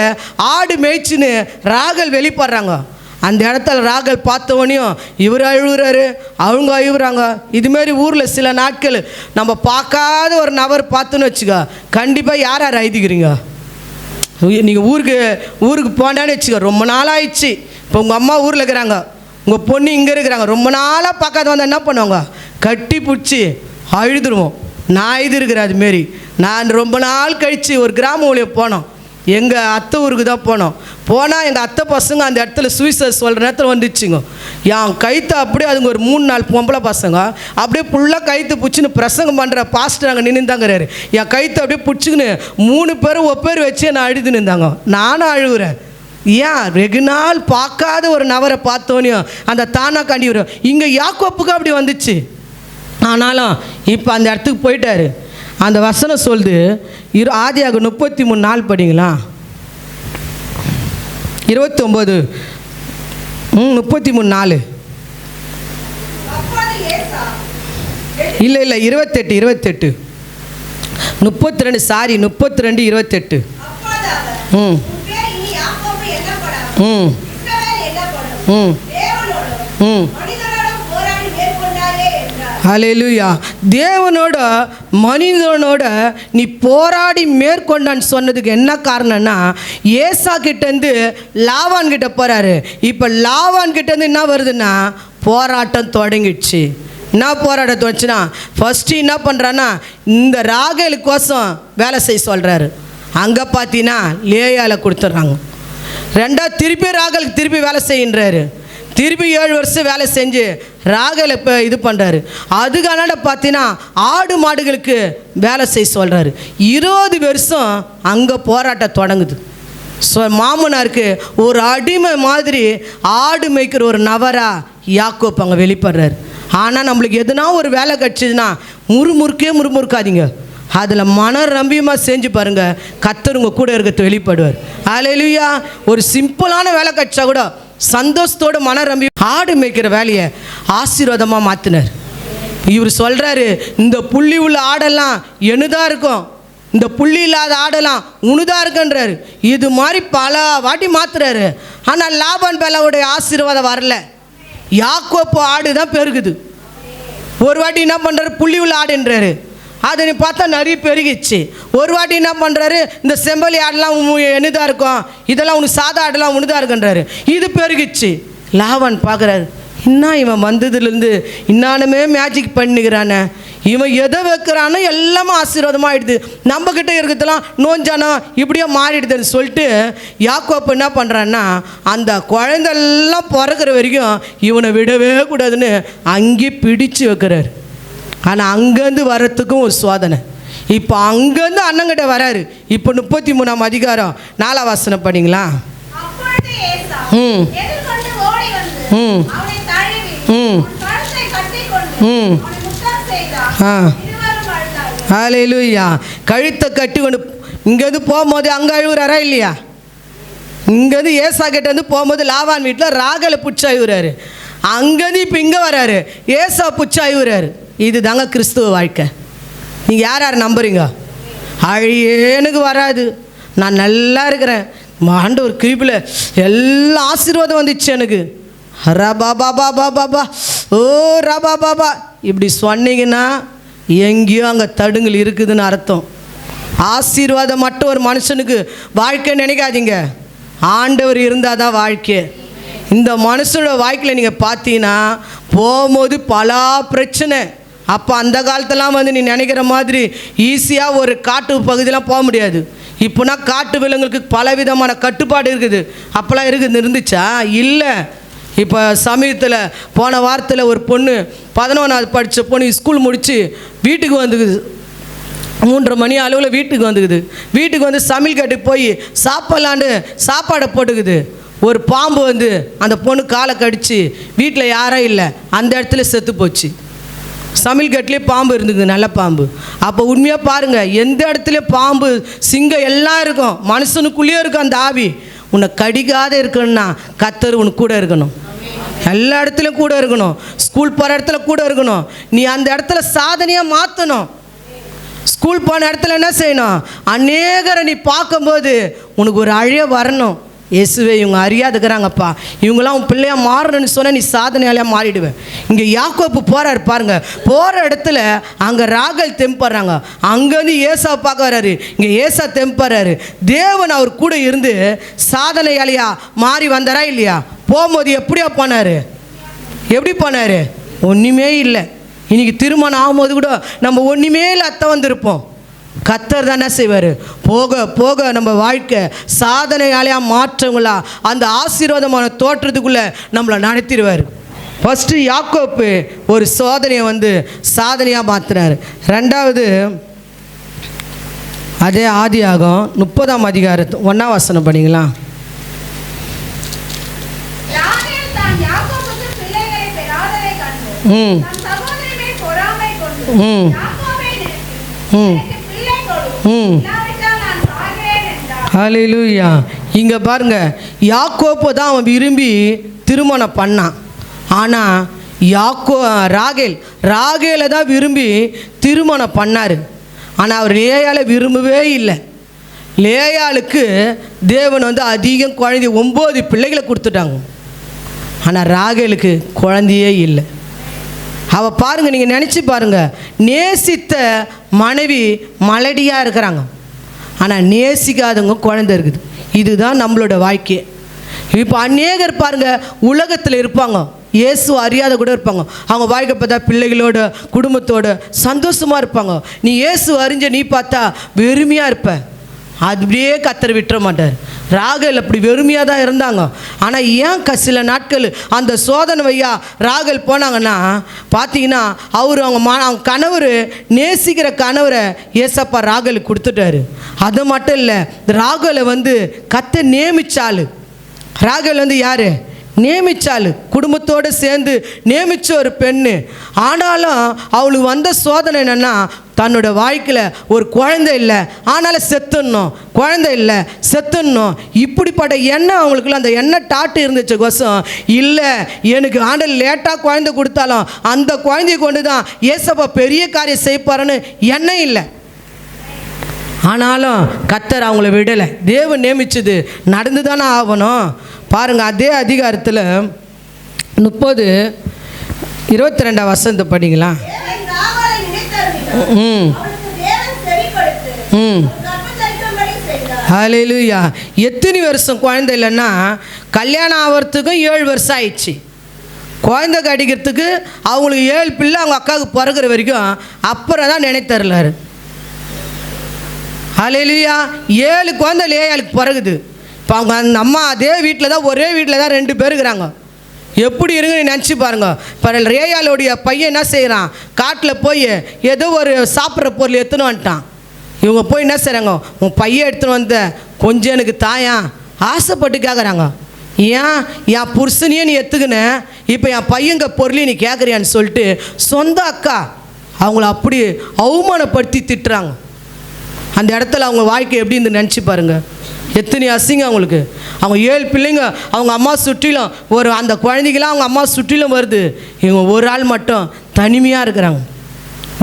ஆடு மேய்ச்சின்னு ராகல் வெளிப்படுறாங்க. அந்த இடத்துல ராகல் பார்த்தவனையும் இவர் அழுகுறாரு, அவங்க அழுகுறாங்க. இதுமாரி ஊரில் சில நாட்கள் நம்ம பார்க்காத ஒரு நபர் பார்த்துன்னு வச்சுக்கோ, கண்டிப்பாக யார் யார் எழுதிக்கிறீங்க? நீங்கள் ஊருக்கு போனான்னு வச்சுக்கோ, ரொம்ப நாள் ஆயிடுச்சு. இப்போ உங்கள் அம்மா ஊரில் இருக்கிறாங்க, உங்கள் பொண்ணு இங்கே இருக்கிறாங்க, ரொம்ப நாளாக பார்க்காத வந்தால் என்ன பண்ணுவாங்க? கட்டி பிடிச்சி அழுதுருவோம். நான் இது இருக்கிறேன். அதுமாரி நான் ரொம்ப நாள் கழித்து ஒரு கிராம ஊழியம் போனோம். எங்கள் அத்தை ஊருக்கு தான் போனோம். போனால் எங்கள் அத்தை பசங்க அந்த இடத்துல சுவிசேஷம் சொல்கிற நேரத்தில் வந்துச்சுங்க. என் கைத்தை அப்படியே அதுங்க ஒரு 3-4 பொம்பளை பசங்க அப்படியே ஃபுல்லாக கைத்தை பிடிச்சின்னு பிரசங்கம் பண்ணுற பாஸ்டர் அங்கே நின்றுந்தாங்கிறாரு. என் கைத்தை அப்படியே பிடிச்சிக்கின்னு 3 பேரும் ஒப்பேர் வச்சு என்னை அழுது நின்றாங்க. நானும் அழுகுறேன். ஏன் வெகு நாள் பார்க்காத ஒரு நபரை பார்த்தோனையும் அந்த தானா காண்டி வரும். இங்கே யாக்கோப்புக்கு அப்படி வந்துச்சு. ஆனாலும் இப்போ அந்த இடத்துக்கு போயிட்டாரு. அந்த வசனம் சொல்லுது, ஆதியாகமம் 33 நாள் படிங்களா, 29 33 நாள் அப்பொழுது ஏசா இல்லை 28 32 சாரி 32 28 அப்பொழுது அவர், ம் உன் பேர் இனி யாக்கோபு என்னப்படாமல் ம் இஸ்ரவேல் என்னப்படும். ம் தேவனோடும் ம் மனிதனோடும் போராடி மேற்கொண்டாயே என்றார். ஹல்லேலூயா. தேவனோட மனிதனோட நீ போராடி மேற்கொண்டான்னு சொன்னதுக்கு என்ன காரணம்னா, ஏசா கிட்டேருந்து லாவான் கிட்ட போகிறாரு. இப்போ லாவான் கிட்டேருந்து என்ன வருதுன்னா போராட்டம் தொடங்கிடுச்சு. என்ன போராட்டம் தொடச்சுன்னா, ஃபஸ்ட்டு என்ன பண்ணுறான்னா இந்த ராகேலுக்கோசம் வேலை செய்ய சொல்கிறாரு. அங்கே பார்த்தீங்கன்னா லேயால கொடுத்துட்றாங்க. ரெண்டாவது திருப்பி ராகலுக்கு திருப்பி வேலை செய்கின்றாரு. திருப்பி 7 வருஷம் வேலை செஞ்சு ராகலை இப்போ இது பண்ணுறாரு. அதுக்கான பார்த்தீங்கன்னா ஆடு மாடுகளுக்கு வேலை செய்ய சொல்கிறாரு. 20 வருஷம் அங்கே போராட்டம் தொடங்குது. மாமனாருக்கு ஒரு அடிமை மாதிரி ஆடு மேய்க்கிற ஒரு நபரா யாக்கோப் அங்கே வெளிப்படுறாரு. ஆனால் நம்மளுக்கு எதுனா ஒரு வேலை கிடச்சிதுன்னா முறுமுறுக்காதீங்க. அதில் மனம் ரம்பியமாக செஞ்சு பாருங்கள், கர்த்தர் உங்கள் கூட இருக்கிறது வெளிப்படுவார். ஹல்லேலூயா. ஒரு சிம்பிளான வேலை கிடச்சா கூட சந்தோஷத்தோடு மனம் ரம்பி ஆடு மேய்க்கிற வேலையை ஆசீர்வாதமாக மாற்றினார். இவர் சொல்கிறாரு, இந்த புள்ளி உள்ள ஆடெல்லாம் எனதாக இருக்கும், இந்த புள்ளி இல்லாத ஆடெல்லாம் உனுதாக இருக்குன்றாரு. இது மாதிரி பல வாட்டி மாற்றுறாரு. ஆனால் லாபான் பேலாவுடைய ஆசீர்வாதம் வரல. யாக்கோப்பு ஆடு தான் பெருகுது. ஒரு வாட்டி என்ன பண்ணுறாரு, புள்ளி உள்ள ஆடுன்றாரு. அதை நீ பார்த்தா நிறைய பெருகிச்சு. ஒரு வாட்டி என்ன பண்ணுறாரு, இந்த செம்பலி ஆடெல்லாம் என்னதாக இருக்கும், இதெல்லாம் உனக்கு சாதா ஆடெல்லாம் உனதாக இருக்குன்றாரு. இது பெருகிச்சு. லாவான் பார்க்குறாரு, இன்னும் இவன் வந்ததுலேருந்து இன்னானுமே மேஜிக் பண்ணிக்கிறானே, இவன் எதை வைக்கிறானோ எல்லாமே ஆசீர்வாதமாக ஆகிடுது, நம்மக்கிட்ட இருக்கிறதெல்லாம் நோஞ்சானோ இப்படியே மாறிடுதுன்னு சொல்லிட்டு யாக்கோப்பு என்ன பண்ணுறான்னா அந்த குழந்தெல்லாம் பிறக்கிற வரைக்கும் இவனை விடவே கூடாதுன்னு அங்கேயே பிடிச்சு வைக்கிறாரு. ஆனால் அங்கேருந்து வர்றதுக்கும் ஒரு சோதனை. இப்போ அங்கேருந்து அண்ணங்கிட்ட வராரு. இப்போ 33ஆம் அதிகாரம் 4ஆம் வசனம் படிங்களா. அப்பொழுது ஏசா ம் எதிர்கொண்டு ஓடி வந்து ம் அவனை தழுவி ம் கழுத்தை கட்டிக்கொண்டு ம் அவனை முத்தம் செய்தார். ஆ இருவரும் அழுதார்கள். ஹல்லேலூயா. கழுத்தை கட்டி கொண்டு இங்கேருந்து போகும்போது அங்கே அழுகுறாரா இல்லையா? இங்கேருந்து ஏசா கிட்டேருந்து போகும்போது லாவான் வீட்டில் ராகலை புடிச்சு அழுகுறாரு. அங்கேருந்து இப்போ இங்கே வராரு, ஏசா புடிச்சு அழுகுறாரு. இது தாங்க கிறிஸ்துவ வாழ்க்கை. நீங்கள் யார் யார் நம்புறீங்க? அழியேனுக்கு வராது, நான் நல்லா இருக்கிறேன், ஆண்டவர் கிருபையில் எல்லா ஆசீர்வாதம் வந்துச்சு எனக்கு, ரபா பாபா பாபா ஓ ரபா பாபா இப்படி சொன்னீங்கன்னா எங்கேயோ அங்கே தடுங்கல் இருக்குதுன்னு அர்த்தம். ஆசீர்வாதம் மட்டும் ஒரு மனுஷனுக்கு வாழ்க்கை நினைக்காதீங்க, ஆண்டவர் இருந்தால் தான் வாழ்க்கை. இந்த மனுஷனோட வாழ்க்கையில் நீங்கள் பார்த்தீங்கன்னா போகும்போது பல பிரச்சனை. அப்போ அந்த காலத்தெல்லாம் வந்து நீ நினைக்கிற மாதிரி ஈஸியாக ஒரு காட்டு பகுதியெலாம் போக முடியாது. இப்போனா காட்டு விலங்குகளுக்கு பலவிதமான கட்டுப்பாடு இருக்குது. அப்போல்லாம் இருந்துச்சா? இல்லை. இப்போ சமீபத்தில் போன வாரத்தில் ஒரு பொண்ணு 11ஆவது படித்த பொண்ணு ஸ்கூல் முடித்து வீட்டுக்கு வந்துக்குது. 3:30 மணி அளவில் வீட்டுக்கு வந்துக்குது. வீட்டுக்கு வந்து சமையல் கட்டுக்கு போய் சாப்பிட்லான்னு சாப்பாடை போட்டுக்குது. ஒரு பாம்பு வந்து அந்த பொண்ணு காலை கடிச்சு வீட்டில் யாரும் இல்லை, அந்த இடத்துல செத்து போச்சு. சமையல் கட்டிலே பாம்பு இருந்துக்குது, நல்ல பாம்பு. அப்போ உண்மையாக பாருங்கள், எந்த இடத்துலையும் பாம்பு சிங்கம் எல்லாம் இருக்கும், மனுஷனுக்குள்ளேயே இருக்கும் அந்த ஆவி. உன்னை கடிக்காத இருக்கணும்னா கர்த்தர் உனக்கு கூட இருக்கணும், எல்லா இடத்துலையும் கூட இருக்கணும், ஸ்கூல் போகிற இடத்துல கூட இருக்கணும். நீ அந்த இடத்துல சாதனையாக மாற்றணும். ஸ்கூல் போன இடத்துல என்ன செய்யணும், அநேகரை நீ பார்க்கும்போது உனக்கு ஒரு அழிய வரணும். இயேசுவே இவங்க அறியாதுக்கிறாங்கப்பா, இவங்களாம் உன் பிள்ளையா மாறணும்னு சொன்னால் நீ சாதனையாலே மாறிடுவேன். இங்கே யாக்கோப்பு போகிறாரு பாருங்க, போகிற இடத்துல அங்கே ராகல் தெம்பறாங்க, அங்கேருந்து ஏசா பார்க்க வர்றாரு, இங்கே ஏசா தெம்பறாரு. தேவன் அவர் கூட இருந்து சாதனையாலையா மாறி வந்தாரா இல்லையா? போகும்போது எப்படியா போனார்? எப்படி போனார்? ஒன்றுமே இல்லை. இன்றைக்கி திருமணம் ஆகும்போது கூட நம்ம ஒன்றுமே இல்லை அத்தை வந்திருப்போம். கர்த்தர் தானே செய்வார். போக போக நம்ம வாழ்க்கை சாதனையாலையாக மாற்றங்களா அந்த ஆசீர்வாதமான தோற்றத்துக்குள்ளே நம்மளை நடத்திடுவார். ஃபஸ்ட்டு யாக்கோப்பு ஒரு சோதனையை சாதனையாக மாற்றினார். ரெண்டாவது அதே ஆதியாகம் 30ஆம் அதிகாரம் 1ஆம் வசனம் படிங்களா. ராகேல் தான் யாக்கோபுக்கு பிள்ளைகளை பெறாததைக் கண்டு, தன் சகோதரி மேல் பொறாமை கொண்டு, யாக்கோபை நோக்கி, எனக்கு பிள்ளை கொடு, இல்லாவிட்டால் நான் சாகிறேன் என்றார். ஹல்லேலூயா. இங்கே பாருங்க, யாக்கோப்பு தான் அவன் விரும்பி திருமணம் பண்ணான். ஆனால் ராகேலை தான் விரும்பி திருமணம் பண்ணார். ஆனால் அவர் லேயாலை விரும்பவே இல்லை. லேயாளுக்கு தேவன் அதிகம் குழந்தை 9 பிள்ளைகளை கொடுத்துட்டாங்க. ஆனால் ராகேலுக்கு குழந்தையே இல்லை. அவள் பாருங்கள், நீங்கள் நினச்சி பாருங்கள், நேசித்த மனைவி மலடியாக இருக்கிறாங்க, ஆனால் நேசிக்காதவங்க குழந்தை இருக்குது. இதுதான் நம்மளோட வாழ்க்கை. இப்போ அநேகர் பாருங்கள் உலகத்தில் இருப்பாங்க, இயேசு அறியாத கூட இருப்பாங்க. அவங்க வாழ்க்கை பார்த்தா பிள்ளைகளோட குடும்பத்தோட சந்தோஷமாக இருப்பாங்க. நீ இயேசு அறிஞ்ச நீ பார்த்தா வெறுமையாக இருப்ப. அப்படியே கர்த்தர் விட்டுற மாட்டார். ராகேல் அப்படி வெறுமையாக தான் இருந்தாங்க. ஆனால் ஏன் சில நாட்கள் அந்த சோதனை வையா ராகேல் போனாங்கன்னா பார்த்தீங்கன்னா அவங்க கணவர் நேசிக்கிற கணவரை ஏசப்பா ராகேலுக்கு கொடுத்துட்டாரு. அது மட்டும் இல்லை, ராகேலை கர்த்தர் நியமிச்சாள். ராகேல் யார்? நியமிச்சாள். குடும்பத்தோடு சேர்ந்து நியமித்த ஒரு பெண்ணு. ஆனாலும் அவளுக்கு வந்த சோதனை என்னென்னா, தன்னோட வாழ்க்கையில் ஒரு குழந்தை இல்லை, ஆனாலும் செத்துடணும், குழந்தை இல்லை செத்துடணும், இப்படிப்பட்ட எண்ணம் அவங்களுக்குள்ள அந்த எண்ணெய் டாட்டு இருந்துச்சு கோசம். இல்லை, எனக்கு ஆண்டவர் லேட்டாக குழந்தை கொடுத்தாலும் அந்த குழந்தைய கொண்டு தான் ஏசப்பா பெரிய காரியம் செய்ப்பாருன்னு எண்ணம் இல்லை. ஆனாலும் கர்த்தர் அவங்கள விடலை. தேவன் நியமிச்சது நடந்து தானே ஆகணும். பாருங்கள், அதே அதிகாரத்தில் 30:22 வசனத்தை படிங்களா. தேவன் ராகேலை நினைத்தருளினார். அவளுக்கு தேவன் செவிகொடுத்து, கர்ப்பத்தரிக்கும்படி செய்தார். ஹல்லேலூயா. எத்தனை வருஷம் குழந்தை இல்லைன்னா, கல்யாணம் ஆகிறதுக்கும் 7 வருஷம் ஆயிடுச்சு. குழந்தை கடிக்கிறதுக்கு அவங்களுக்கு 7 பிள்ளை அவங்க அக்காவுக்கு பிறகுற வரைக்கும் அப்புறம் தான் நினைத்தரலாரு. ஹல்லேலூயா. 7 குழந்தை லேயாளுக்கு பிறகுது. இப்போ அவங்க அந்த அம்மா அதே வீட்டில் தான், ஒரே வீட்டில் தான் 2 பேர் இருக்கிறாங்க. எப்படி இருக்குன்னு நினச்சி பாருங்க. இப்போ ரேயாளுடைய பையன் என்ன செய்கிறான், காட்டில் போய் ஏதோ ஒரு சாப்பிட்ற பொருள் எடுத்துன்னு வந்துட்டான். இவங்க போய் என்ன செய்கிறாங்க, உன் பையன் எடுத்துன்னு வந்த கொஞ்சம் எனக்கு தாயா ஆசைப்பட்டு கேட்குறாங்க. ஏன் என் புருஷனையே நீ எடுத்துக்கின, இப்போ என் பையங்க பொருளையும் நீ கேட்குறியான்னு சொல்லிட்டு சொந்த அக்கா அவங்கள அப்படி அவமானப்படுத்தி திட்டுறாங்க. அந்த இடத்துல அவங்க வாழ்க்கை எப்படி இருந்து நினச்சி பாருங்கள். எத்தனை அசிங்க அவங்களுக்கு. அவங்க 7 பிள்ளைங்க அவங்க அம்மா சுற்றிலும், ஒரு அந்த குழந்தைகளாம் அவங்க அம்மா சுற்றிலும் வருது. இவங்க ஒரு ஆள் மட்டும் தனிமையாக இருக்கிறாங்க,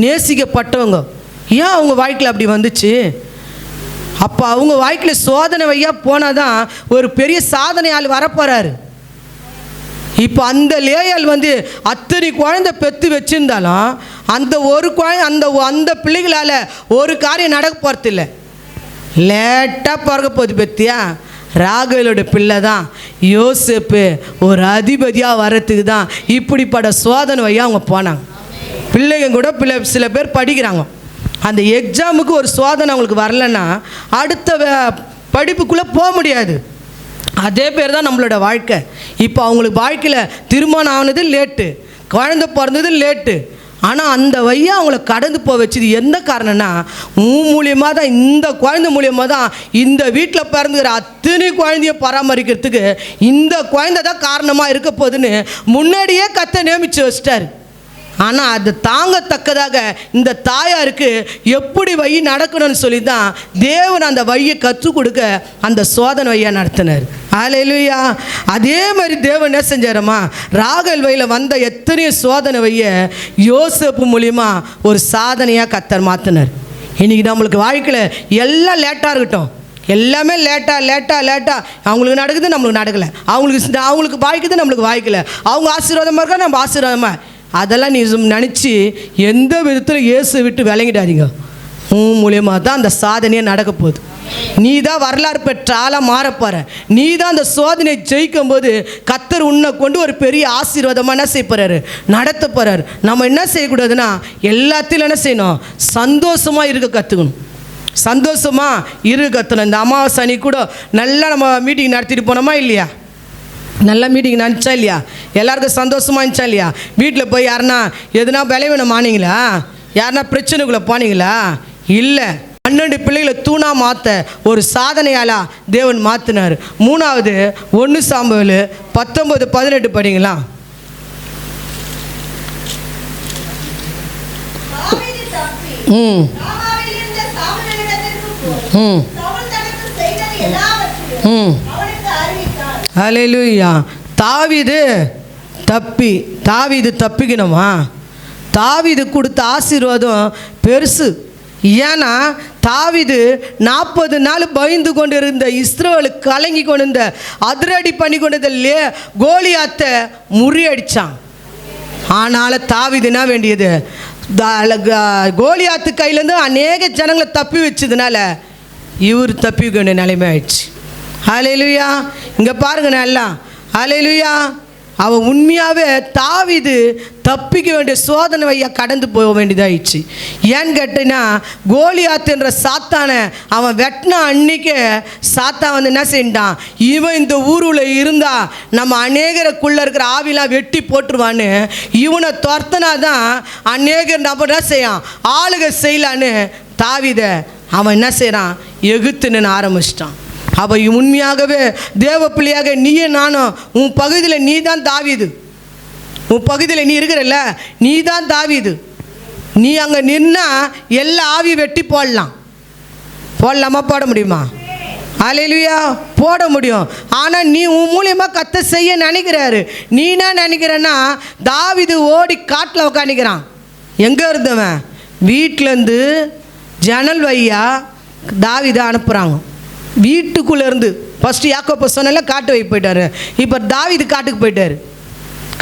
நேசிக்கப்பட்டவங்க. ஏன் அவங்க வாழ்க்கையில் அப்படி வந்துச்சு? அப்போ அவங்க வாழ்க்கையில் சோதனை வையா போனால் தான் ஒரு பெரிய சாதனையால் வரப்போகிறாரு. இப்போ அந்த லேயால் அத்தனை குழந்தை பெற்று வச்சுருந்தாலும் அந்த ஒரு குழந்தை அந்த பிள்ளைகளால் ஒரு காரியம் நடக்க போகிறது இல்லை. லேட்டாக பிறக்க போகுது. பற்றியா, ராகேலோட பிள்ளை தான் யோசேப்பு ஒரு அதிபதியாக வர்றதுக்கு தான் இப்படிப்பட்ட சோதனை வையா அவங்க போனாங்க. பிள்ளைங்க கூட சில பேர் படிக்கிறாங்க, அந்த எக்ஸாமுக்கு ஒரு சோதனை அவங்களுக்கு வரலைன்னா அடுத்த படிப்புக்குள்ளே போக முடியாது. அதே பேர் தான் நம்மளோட வாழ்க்கை. இப்போ அவங்களுக்கு வாழ்க்கையில் திருமணம் ஆனது லேட்டு, குழந்தை பிறந்தது லேட்டு. ஆனால் அந்த வையா அவங்கள கடந்து போக வச்சது எந்த காரணம்னா, மூலியமாக தான், இந்த குழந்தை மூலியமாக தான் இந்த வீட்டில் பிறந்துக்கிற அத்தனை குழந்தைய பராமரிக்கிறதுக்கு இந்த குழந்தை தான் காரணமாக இருக்க போகுதுன்னு முன்னாடியே கர்த்தர் நியமித்து வச்சிட்டார். ஆனால் அது தாங்கத்தக்கதாக இந்த தாயாருக்கு எப்படி வழி நடக்கணும்னு சொல்லி தான் தேவன் அந்த வழியை கற்றுக் கொடுக்க அந்த சோதனை வழியை நடத்தினார். ஹல்லேலூயா. அதே மாதிரி தேவன் என்ன செஞ்சாரம்மா, ராகேல் வழியில் வந்த எத்தனையோ சோதனை வழியை யோசேப்பு மூலிமா ஒரு சாதனையாக கர்த்தர் மாற்றினார். இன்றைக்கி நம்மளுக்கு வாழ்க்கையில் எல்லாம் லேட்டாக இருக்கட்டும், எல்லாமே லேட்டாக அவங்களுக்கு நடக்குது, நம்மளுக்கு நடக்கலை. அவங்களுக்கு வாய்க்குது, நம்மளுக்கு வாய்க்கலை. அவங்க ஆசீர்வாதமாக இருக்கா, நம்ம ஆசீர்வாதமாக, அதெல்லாம் நீ நினச்சி எந்த விதத்தில் இயேசு விட்டு விளங்கிடாதீங்க. மூலியமாக தான் அந்த சாதனையே நடக்க போகுது. நீ தான் வரலாறு பெற்ற ஆளாக மாறப்போற. நீ தான் அந்த சோதனையை ஜெயிக்கும் போது கர்த்தர் உன்னை கொண்டு ஒரு பெரிய ஆசீர்வாதமாக என்ன செய்ய போகிறாரு, நடத்த போகிறாரு. நம்ம என்ன செய்யக்கூடாதுன்னா, எல்லாத்திலும் என்ன செய்யணும், சந்தோஷமாக இருக்க கற்றுக்கணும். சந்தோஷமாக இருக்கத்தணும். இந்த அமாவாசை அன்னைக்கு கூட நல்லா நம்ம மீட்டிங் நடத்திட்டு போனோமா இல்லையா? நல்லா மீட்டிங் நினச்சா இல்லையா? எல்லாருக்கும் சந்தோஷமாக இருந்துச்சா இல்லையா? வீட்டில் போய் யாருன்னா எதுனா பலவீனம் ஆனீங்களா? யாருன்னா பிரச்சனைக்குள்ளே போனீங்களா? இல்லை. 12 பிள்ளைகளை தூணா மாற்ற ஒரு சாதனையாலா தேவன் மாற்றினார். 3வது 1 சாமுவேல் 19:18 படிங்களா? தாவீது தப்பி ம் ராமாவிலிருந்த சாமுவேலிடத்திற்கு போய் ம் சவுல் தனக்கு செய்தது எல்லாவற்றையும் ம் அவனுக்கு அறிவித்தார். ஹல்லேலூயா. தாவீது தப்பிக்கணுமா? தாவீது கொடுத்த ஆசீர்வாதம் பெருசு. ஏன்னா தாவீது 40 நாள் பயந்து கொண்டு இருந்த இஸ்ரவேலுக்கு கலங்கி கொண்டு இருந்த அதிரடி பண்ணி கொண்டதில்லே கோலியாத்தை முறியடித்தான். ஆனாலும் தாவீது என்ன வேண்டியது? கோலியாத்து கையிலேருந்து அநேக ஜனங்களை தப்பி வச்சதுனால இவர் தப்பிக்க வேண்டிய நிலைமை ஆயிடுச்சு. ஹல்லேலூயா. இங்கே பாருங்க நல்லா. ஹல்லேலூயா. அவன் உண்மையாகவே தாவீது தப்பிக்க வேண்டிய சோதனை வையா கடந்து போக வேண்டியதாகிடுச்சு. ஏன்னு கேட்டீங்கன்னா கோலியாத் என்ற சாத்தானை அவன் வெட்டின அன்னைக்கே சாத்தான் வந்து என்ன செஞ்சான்? இவன் இந்த ஊருல இருந்தால் நம்ம அநேகருக்குள்ளே இருக்கிற ஆவிலாம் வெட்டி போட்டுருவான்னு இவனை துரத்தினா தான் அநேகர் நம்ம என்ன செய்யான்? ஆளுகை செய்யலான்னு தாவீதை அவன் என்ன செய்கிறான்? எகுத்துன்னு ஆரம்பிச்சிட்டான். அவள் உண்மையாகவே தேவ பிள்ளையாக நீயே நானும் உன் பகுதியில் நீ தான் தாவீது. உன் பகுதியில் நீ இருக்கிறல்ல, நீ தான் தாவீது. நீ அங்கே நின்னா எல்லா ஆவி வெட்டி போடலாமா? போட முடியுமா? ஹல்லேலூயா. போட முடியும். ஆனால் நீ உன் மூலியமாக கத்த செய்ய நினைக்கிறாரு. நீ என்ன நினைக்கிறன்னா தாவீது ஓடி காட்டில் உட்காந்துக்கிறான். எங்கே இருந்தவன்? வீட்டிலேருந்து ஜன்னல் வையா தாவீதை அனுப்புகிறாங்க. வீட்டுக்குள்ளேருந்து ஃபஸ்ட்டு யாக்கோபு சொன்னால காட்டு வை போயிட்டார். இப்போ தாவீது காட்டுக்கு போயிட்டார்.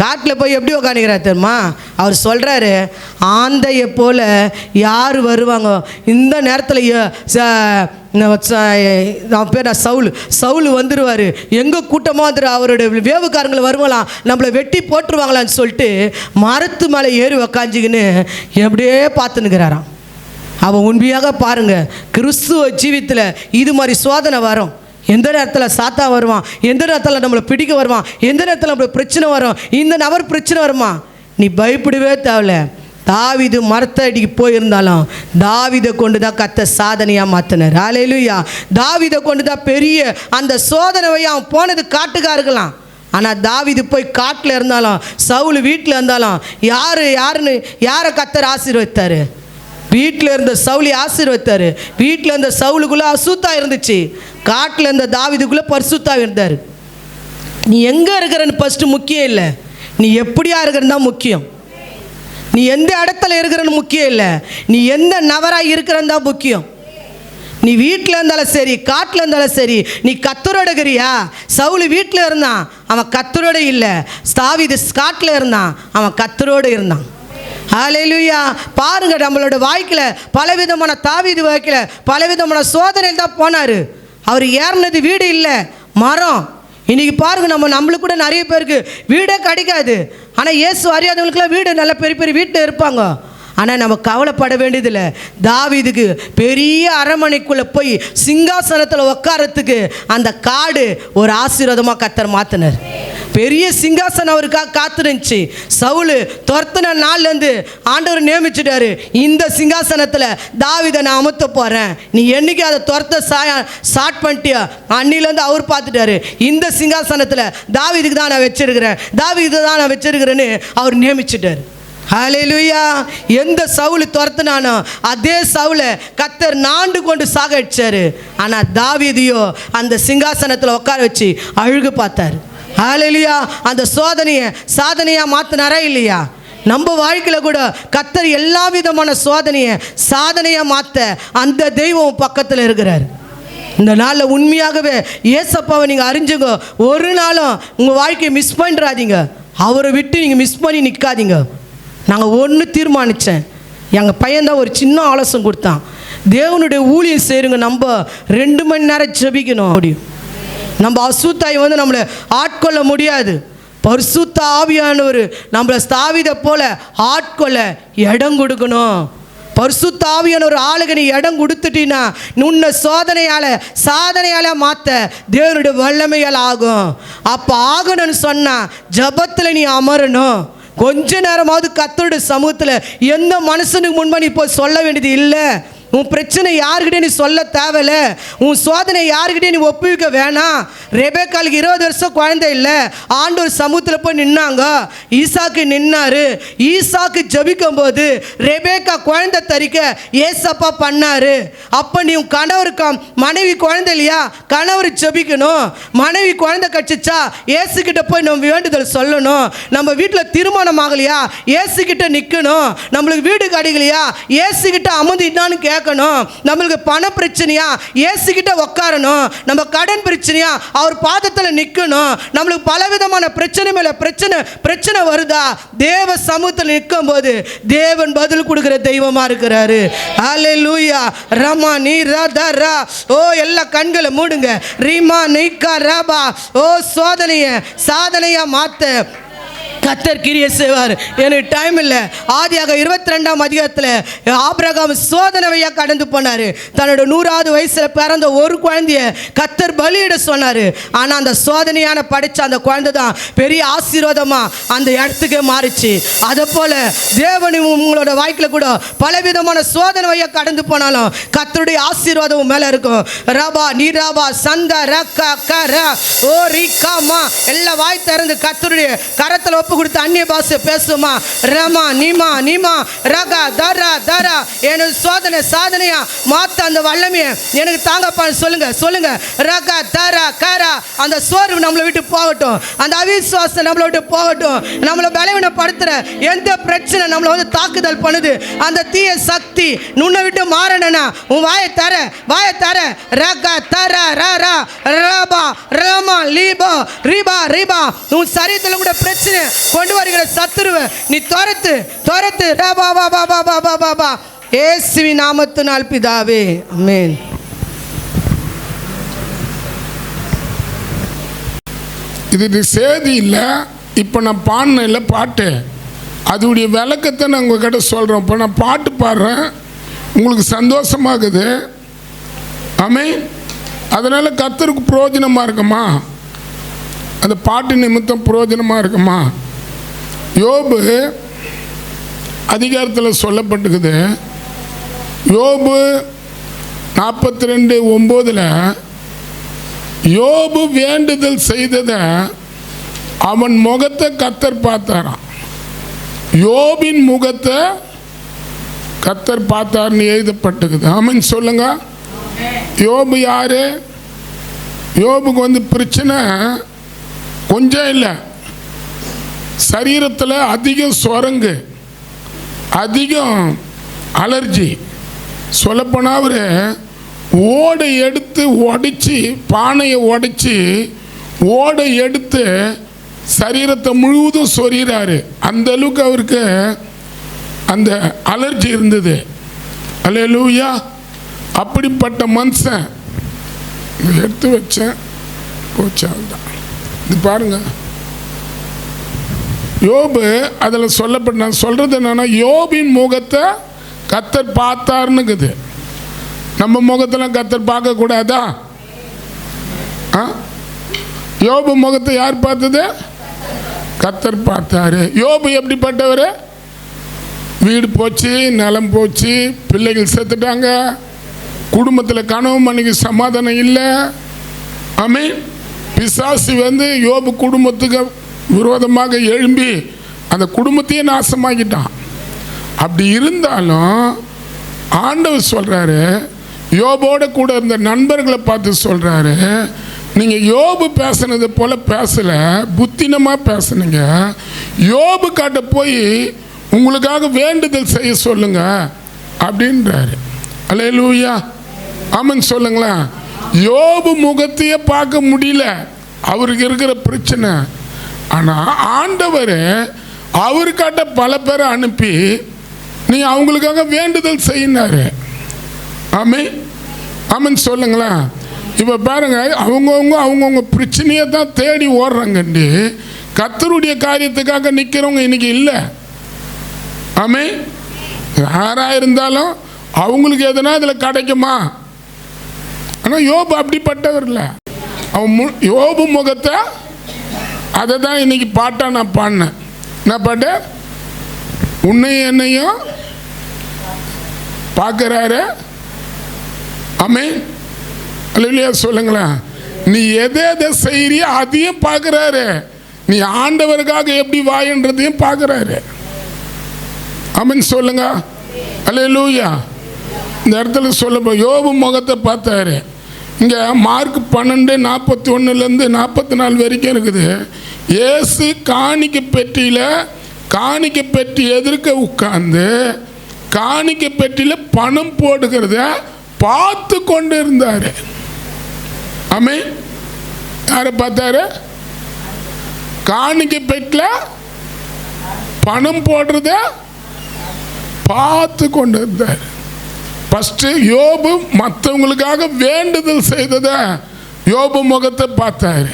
காட்டில் போய் எப்படி உக்காந்துக்கிறார் தெரியுமா? அவர் சொல்கிறாரு, ஆந்தையை போல் யார் வருவாங்க இந்த நேரத்தில்? பேர் சவுல் வந்துடுவார். எங்கே கூட்டமாக வந்துடு அவருடைய வேவுக்காரங்களை வருவாங்களாம், நம்மளை வெட்டி போட்டுருவாங்களான்னு சொல்லிட்டு மரத்து மேலே ஏறி உக்காஞ்சிக்கின்னு எப்படியே பார்த்துன்னுக்கிறாராம். அவன் உண்மையாக பாருங்கள், கிறிஸ்துவ ஜீவித்தில் இது மாதிரி சோதனை வரும். எந்த நேரத்தில் சாத்தா வருவான், எந்த நேரத்தில் நம்மளை பிடிக்க வருவான், எந்த நேரத்தில் நம்மளுக்கு பிரச்சனை வரும், இந்த நபர் பிரச்சனை வருமா? நீ பயப்படவே தேவையில்ல. தாவீது மரத்தடிக்கு போயிருந்தாலும் தாவீதை கொண்டு தான் கத்த சாதனையாக மாற்றினார். ஹல்லேலூயா. தாவீதை கொண்டு தான் பெரிய அந்த சோதனையை அவன் போனது காட்டுக்காருக்கலாம். ஆனால் தாவீது போய் காட்டில் இருந்தாலும் சவுல் வீட்டில் இருந்தாலும் யாரை கத்தர் ஆசீர்வதித்தார்? வீட்டில் இருந்த சவுளை ஆசீர்வதித்தார். வீட்டில் இருந்த சவுலுக்குள்ளே அசுத்தா இருந்துச்சு, காட்டில் இருந்த தாவீதுக்குள்ளே பரிசுத்தா இருந்தார். நீ எங்கே இருக்கிறன்னு ஃபஸ்ட்டு முக்கியம் இல்லை, நீ எப்படியா இருக்கிறன்னு தான் முக்கியம். நீ எந்த இடத்துல இருக்கிறன்னு முக்கியம் இல்லை, நீ எந்த நபராக இருக்கிறன்னு தான் முக்கியம். நீ வீட்டில் இருந்தாலும் சரி, காட்டில் இருந்தாலும் சரி, நீ கத்தரோட இருக்கிறியா? சவுல் வீட்டில் இருந்தான், அவன் கத்தரோட இல்லை. தாவீது காட்டில் இருந்தான், அவன் கத்தரோடு இருந்தான். ஹல்லேலூயா. பாருங்க, நம்மளோட வாழ்க்கையில் பலவிதமான தாவீது வாழ்க்கையில் பலவிதமான சோதனையில் தான் போனார். அவர் ஏறினது வீடு இல்லை, மரம். இன்றைக்கி பாருங்கள், நம்மளுக்கு கூட நிறைய பேருக்கு வீடே கிடைக்காது. ஆனால் இயேசு அறியாதவங்களுக்குலாம் வீடு நல்ல பெரிய பெரிய வீட்டில் இருப்பாங்க. ஆனால் நம்ம கவலைப்பட வேண்டியதில்லை. தாவீதுக்கு பெரிய அரண்மனைக்குள்ளே போய் சிங்காசனத்தில் உட்காரத்துக்கு அந்த காடு ஒரு ஆசீர்வாதமாக கத்தர் மாற்றினார். பெரிய சிங்காசனம் அவருக்காக காத்துருந்துச்சு. சவுல் துரத்தின நாள்லேருந்து ஆண்டவர் நியமிச்சுட்டாரு, இந்த சிங்காசனத்தில் தாவீதை நான் அமர்த்த போகிறேன். நீ என்னைக்கு அதை துரத்த ஸ்டார்ட் பண்ணிட்டியா, அன்னிலேருந்து அவர் பார்த்துட்டாரு, இந்த சிங்காசனத்தில் தாவீதுக்கு தான் நான் வச்சிருக்கிறேன், தாவீது தான் நான் வச்சிருக்கிறேன்னு அவர் நியமிச்சுட்டார். ஹல்லேலூயா. எந்த சவுல் துரத்துனானோ அதே சவுலை கத்தர் நாண்டு கொண்டு சாகடிச்சாரு. ஆனால் தாவீதையோ அந்த சிங்காசனத்தில் உட்கார வச்சு அழுகு பார்த்தார். ஹல்லேலூயா. அந்த சோதனையை சாதனையாக மாற்றினாரா இல்லையா? நம்ம வாழ்க்கையில் கூட கத்தர் எல்லா விதமான சோதனையை சாதனையாக மாற்ற அந்த தெய்வம் பக்கத்தில் இருக்கிறார். இந்த நாளில் உண்மையாகவே ஏசப்பாவை நீங்கள் அறிஞ்சுங்க. ஒரு நாளும் உங்கள் வாழ்க்கையை மிஸ் பண்ணுறாதீங்க. அவரை விட்டு நீங்கள் மிஸ் பண்ணி நிற்காதீங்க. நாங்கள் ஒன்று தீர்மானித்தேன், எங்கள் பையன்தான் ஒரு சின்ன ஆலோசனை கொடுத்தான், தேவனுடைய ஊழியம் செய்யுங்க, நம்ம 2 மணி நேரம் ஜெபிக்கணும் முடியும். நம்ம அசுத்தாய் வந்து நம்மளை ஆட்கொள்ள முடியாது. பரிசுத்த ஆவியானவர் நம்மளை தாவீதை போல ஆட்கொள்ள இடம் கொடுக்கணும். பரிசுத்த ஆவியான ஒரு ஆளுக்கு நீ இடம் கொடுத்துட்டீன்னா உன்னை சாதனையால மாற்ற தேவனுடைய வல்லமையால் ஆகும். அப்போ ஆகணும்னு சொன்னா ஜபத்தில் நீ அமரணும். கொஞ்ச நேரமாவது கர்த்தருடைய சமூகத்தில் எந்த மனுஷனுக்கு முன்பு நீ போய் சொல்ல வேண்டியது இல்லை. உன் பிரச்சனை யாருக்கிட்டே நீ சொல்ல தேவையில்ல. உன் சோதனை யாருக்கிட்டே நீ ஒப்புவிக்க வேணாம். ரெபேக்காளுக்கு 20 வருஷம் குழந்தை இல்லை. ஆண்டவர் சமூகத்தில் போய் நின்னாங்க. ஈசாக்கு நின்னாரு. ஈசாக்கு ஜபிக்கும் போது ரெபேக்கா குழந்தை தரிக்க ஏசப்பா பண்ணாரு. அப்போ நீ உன் கணவருக்கு மனைவி குழந்தை இல்லையா, கணவர் ஜபிக்கணும். மனைவி குழந்தை கட்சிச்சா ஏசுக்கிட்ட போய் நம்ம வேண்டுதல் சொல்லணும். நம்ம வீட்டில் திருமணம் ஆகலையா ஏசுக்கிட்ட நிற்கணும். நம்மளுக்கு வீடு கிடைக்கலையா ஏசுக்கிட்ட அமர்ந்து என்னான்னு கேட்கணும். நம்மளுக்கு பண பிரச்சனையா ஏசுகிட்ட உட்காரணும். நம்ம கடன் பிரச்சனையா அவர் பாதத்தில் நிற்கணும். நம்மளுக்கு பலவிதமான பிரச்சனை மேல பிரச்சனை வருதா தேவ சமூகத்தில் நிற்கும் போது தேவன் பதில் கொடுக்கிற தெய்வமா இருக்கிறாரு. ஹல்லேலூயா. ரமா நீ ரா ஓ எல்லா கண்களை மூடுங்க. ரீமா நீக்கா ரபா ஓ சாதனையா மாத்த கர்த்தர் கிரியை செய்வார். எனக்கு டைம் இல்லை. ஆதியாக 22ஆம் அதிகாரத்தில் ஆபிரகாம் சோதனை வழியாக கடந்து போனார். தன்னோட 100வது வயசில் பிறந்த ஒரு குழந்தைய கர்த்தர் பலியிட சொன்னார். ஆனால் அந்த சோதனையான படைச்ச அந்த குழந்தை தான் பெரிய ஆசீர்வாதமாக அந்த இடத்துக்கே மாறிச்சு. அதை போல் தேவனி உங்களோட வாழ்க்கையில் கூட பலவிதமான சோதனை வழியாக கடந்து போனாலும் கர்த்தருடைய ஆசீர்வாதம் மேலே இருக்கும். ரபா நீராபா சந்த ரக்கா கரா ஓ ரிகாமா எல்லா வாய் திறந்து கர்த்தருடைய கரத்தில் ஒப்பு கொடுத்து அந்நிய பாஷை பேசுமா. ரமா நீமா ரகா தரா எனக்கு சாதனையா மாத்த அந்த வல்லமையை எனக்கு தாங்கப்பான்னு சொல்லுங்க. ரகா தரா கரா அந்த சோர்வு நம்மளை விட்டு போகட்டும். அந்த அவிசுவாசம் நம்மளை விட்டு போகட்டும். நம்மளை பலவீனப்படுத்துற எந்த பிரச்சனை நம்மளை வந்து தாக்குதல் பண்ணுது அந்த தீய சக்தி உன்னை விட்டு மாறணும்னா உன் வாயை தர ரகா தரா ரா ரபா ரமா லீபா ரிபா உன் சரீரத்தில் கூட பிரச்சனை கொண்டு வருகிற சத்துருவை நீ துரத்து ரபா இயேசுவின் நாமத்தினால் பிதாவே ஆமென். இது செய்தி இல்லை. இப்போ நான் பாடின பாட்டு அதோடைய விளக்கத்தை நான் உங்ககிட்ட சொல்கிறேன். இப்போ நான் பாட்டு பாடுறேன், உங்களுக்கு சந்தோஷமாகுது. ஆமென். அதனால் கர்த்தருக்கு பிரயோஜனமாக இருக்குமா, அந்த பாட்டு நிமித்தம் பிரயோஜனமாக இருக்குமா. யோபு அதிகாரத்தில் சொல்லப்பட்டுக்குது. யோபு 42:9 யோபு வேண்டுதல் செய்ததை அவன் முகத்தை கர்த்தர் பார்த்தாராம். யோபின் முகத்தை கர்த்தர் பார்த்தார்னு எழுதப்பட்டுக்குது. ஆமென் சொல்லுங்க. யோபு யாரு? யோபுக்கு வந்து பிரச்சனை கொஞ்சம் இல்லை. சரீரத்தில் அதிகம் சொரங்கு, அதிகம் அலர்ஜி. சொல்லப்போனால் அவர் ஓடை எடுத்து உடைச்சி, பானையை உடைச்சி ஓடை எடுத்து சரீரத்தை முழுவதும் சொறிகிறாரு. அந்த அளவுக்கு அவருக்கு அந்த அலர்ஜி இருந்தது. அல்லேலூயா. அப்படிப்பட்ட மனுஷன் எடுத்து வச்சேன் போச்சால்தான். இது பாருங்க யோபு அதில் சொல்லப்பட்ட நான் சொல்கிறது என்னன்னா, யோபின் முகத்தை கர்த்தர் பார்த்தாருன்னுக்குது. நம்ம முகத்தெல்லாம் கர்த்தர் பார்க்கக்கூடாதா? யோபு முகத்தை யார் பார்த்தது? கர்த்தர் பார்த்தாரு. யோபு எப்படிப்பட்டவர்? வீடு போச்சு, நிலம் போச்சு, பிள்ளைகள் செத்துட்டாங்க, குடும்பத்தில் கனவு மணிக்கு சமாதானம் இல்லை. ஆமென். பிசாசு வந்து யோபு குடும்பத்துக்கு விரோதமாக எழும்பி அந்த குடும்பத்தையே நாசமாக்கிட்டான். அப்படி இருந்தாலும் ஆண்டவர் சொல்கிறாரு, யோபோட கூட இருந்த நண்பர்களை பார்த்து சொல்கிறாரு, நீங்கள் யோபு பேசுனது போல் பேசலை, புத்தினமாக பேசுனீங்க. யோபு காட்ட போய் உங்களுக்காக வேண்டுதல் செய்ய சொல்லுங்க அப்படின்றாரு. அல்லேலூயா. ஆமென் சொல்லுங்களேன். யோபு முகத்தையே பார்க்க முடியல, அவருக்கு இருக்கிற பிரச்சனை. ஆனால் ஆண்டவர் அவருக்காட்ட பல பேரை அனுப்பி நீ அவங்களுக்காக வேண்டுதல் செய்யினாரு. ஆமென். ஆமென் சொல்லுங்களேன். இப்போ பாருங்க, அவங்கவுங்க பிரச்சனையை தான் தேடி ஓடுறாங்கண்டி, கர்த்தருடைய காரியத்துக்காக நிற்கிறவங்க இன்னைக்கு இல்லை. ஆமென். யாராக இருந்தாலும் அவங்களுக்கு எதுனா இதில் கிடைக்குமா? ஆனால் யோபு அப்படிப்பட்டவர் இல்லை. அவன் யோபு முகத்தை அதை தான் இன்னைக்கு பாட்டாக நான் பாடினேன். என்ன பாட்டு? உன்னையும் என்னையும் பார்க்குறாரு. ஆமென். அல்லேலூயா சொல்லுங்களேன். நீ எதை செய்யறியோ அதையும் பார்க்குறாரு. நீ ஆண்டவருக்காக எப்படி வாயன்றதையும் பார்க்குறாரு. ஆமென் சொல்லுங்க. அல்லேலூயா. இந்த இடத்துல சொல்ல யோபு முகத்தை பார்த்தாரு. இங்கே மார்க் 12:41 44 வரைக்கும் இருக்குது. இயேசு காணிக்கை பெட்டி எதிர்க்க உட்கார்ந்து காணிக்கை பெட்டியில் பணம் போடுகிறத பார்த்து கொண்டு இருந்தார். ஆமென். யாரை பார்த்தாரு? காணிக்கை பெட்டியில் பணம் போடுறத பார்த்து கொண்டு இருந்தார். ஃபஸ்ட்டு யோபு மற்றவங்களுக்காக வேண்டுதல் செய்தத யோபு முகத்தை பார்த்தாரு.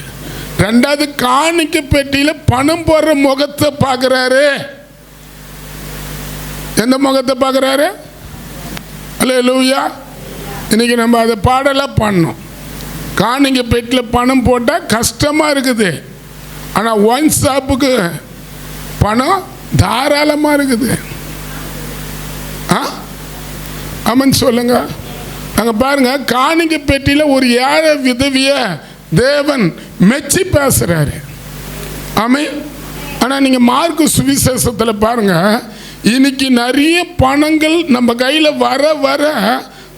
ரெண்டாவது காணிக்கை பெட்டியில் பணம் போடுற முகத்தை பார்க்குறாரு. எந்த முகத்தை பார்க்குறாரு? அல்லேலூயா. இன்னைக்கு நம்ம அதை பாடலாம் பண்ணோம். காணிக்கை பெட்டியில் பணம் போட்டால் கஷ்டமாக இருக்குது. ஆனால் ஒன் ஷாப்புக்கு பணம் தாராளமாக இருக்குது. ஆமாம் சொல்லுங்க. நாங்கள் பாருங்க, காணிக்கை பெட்டியில் ஒரு ஏழை விதவிய தேவன் மெச்சி பேசுகிறாரு. ஆமென். ஆனால் நீங்கள் மார்க்கு சுவிசேஷத்தில் பாருங்க, இன்னைக்கு நிறைய பணங்கள் நம்ம கையில் வர வர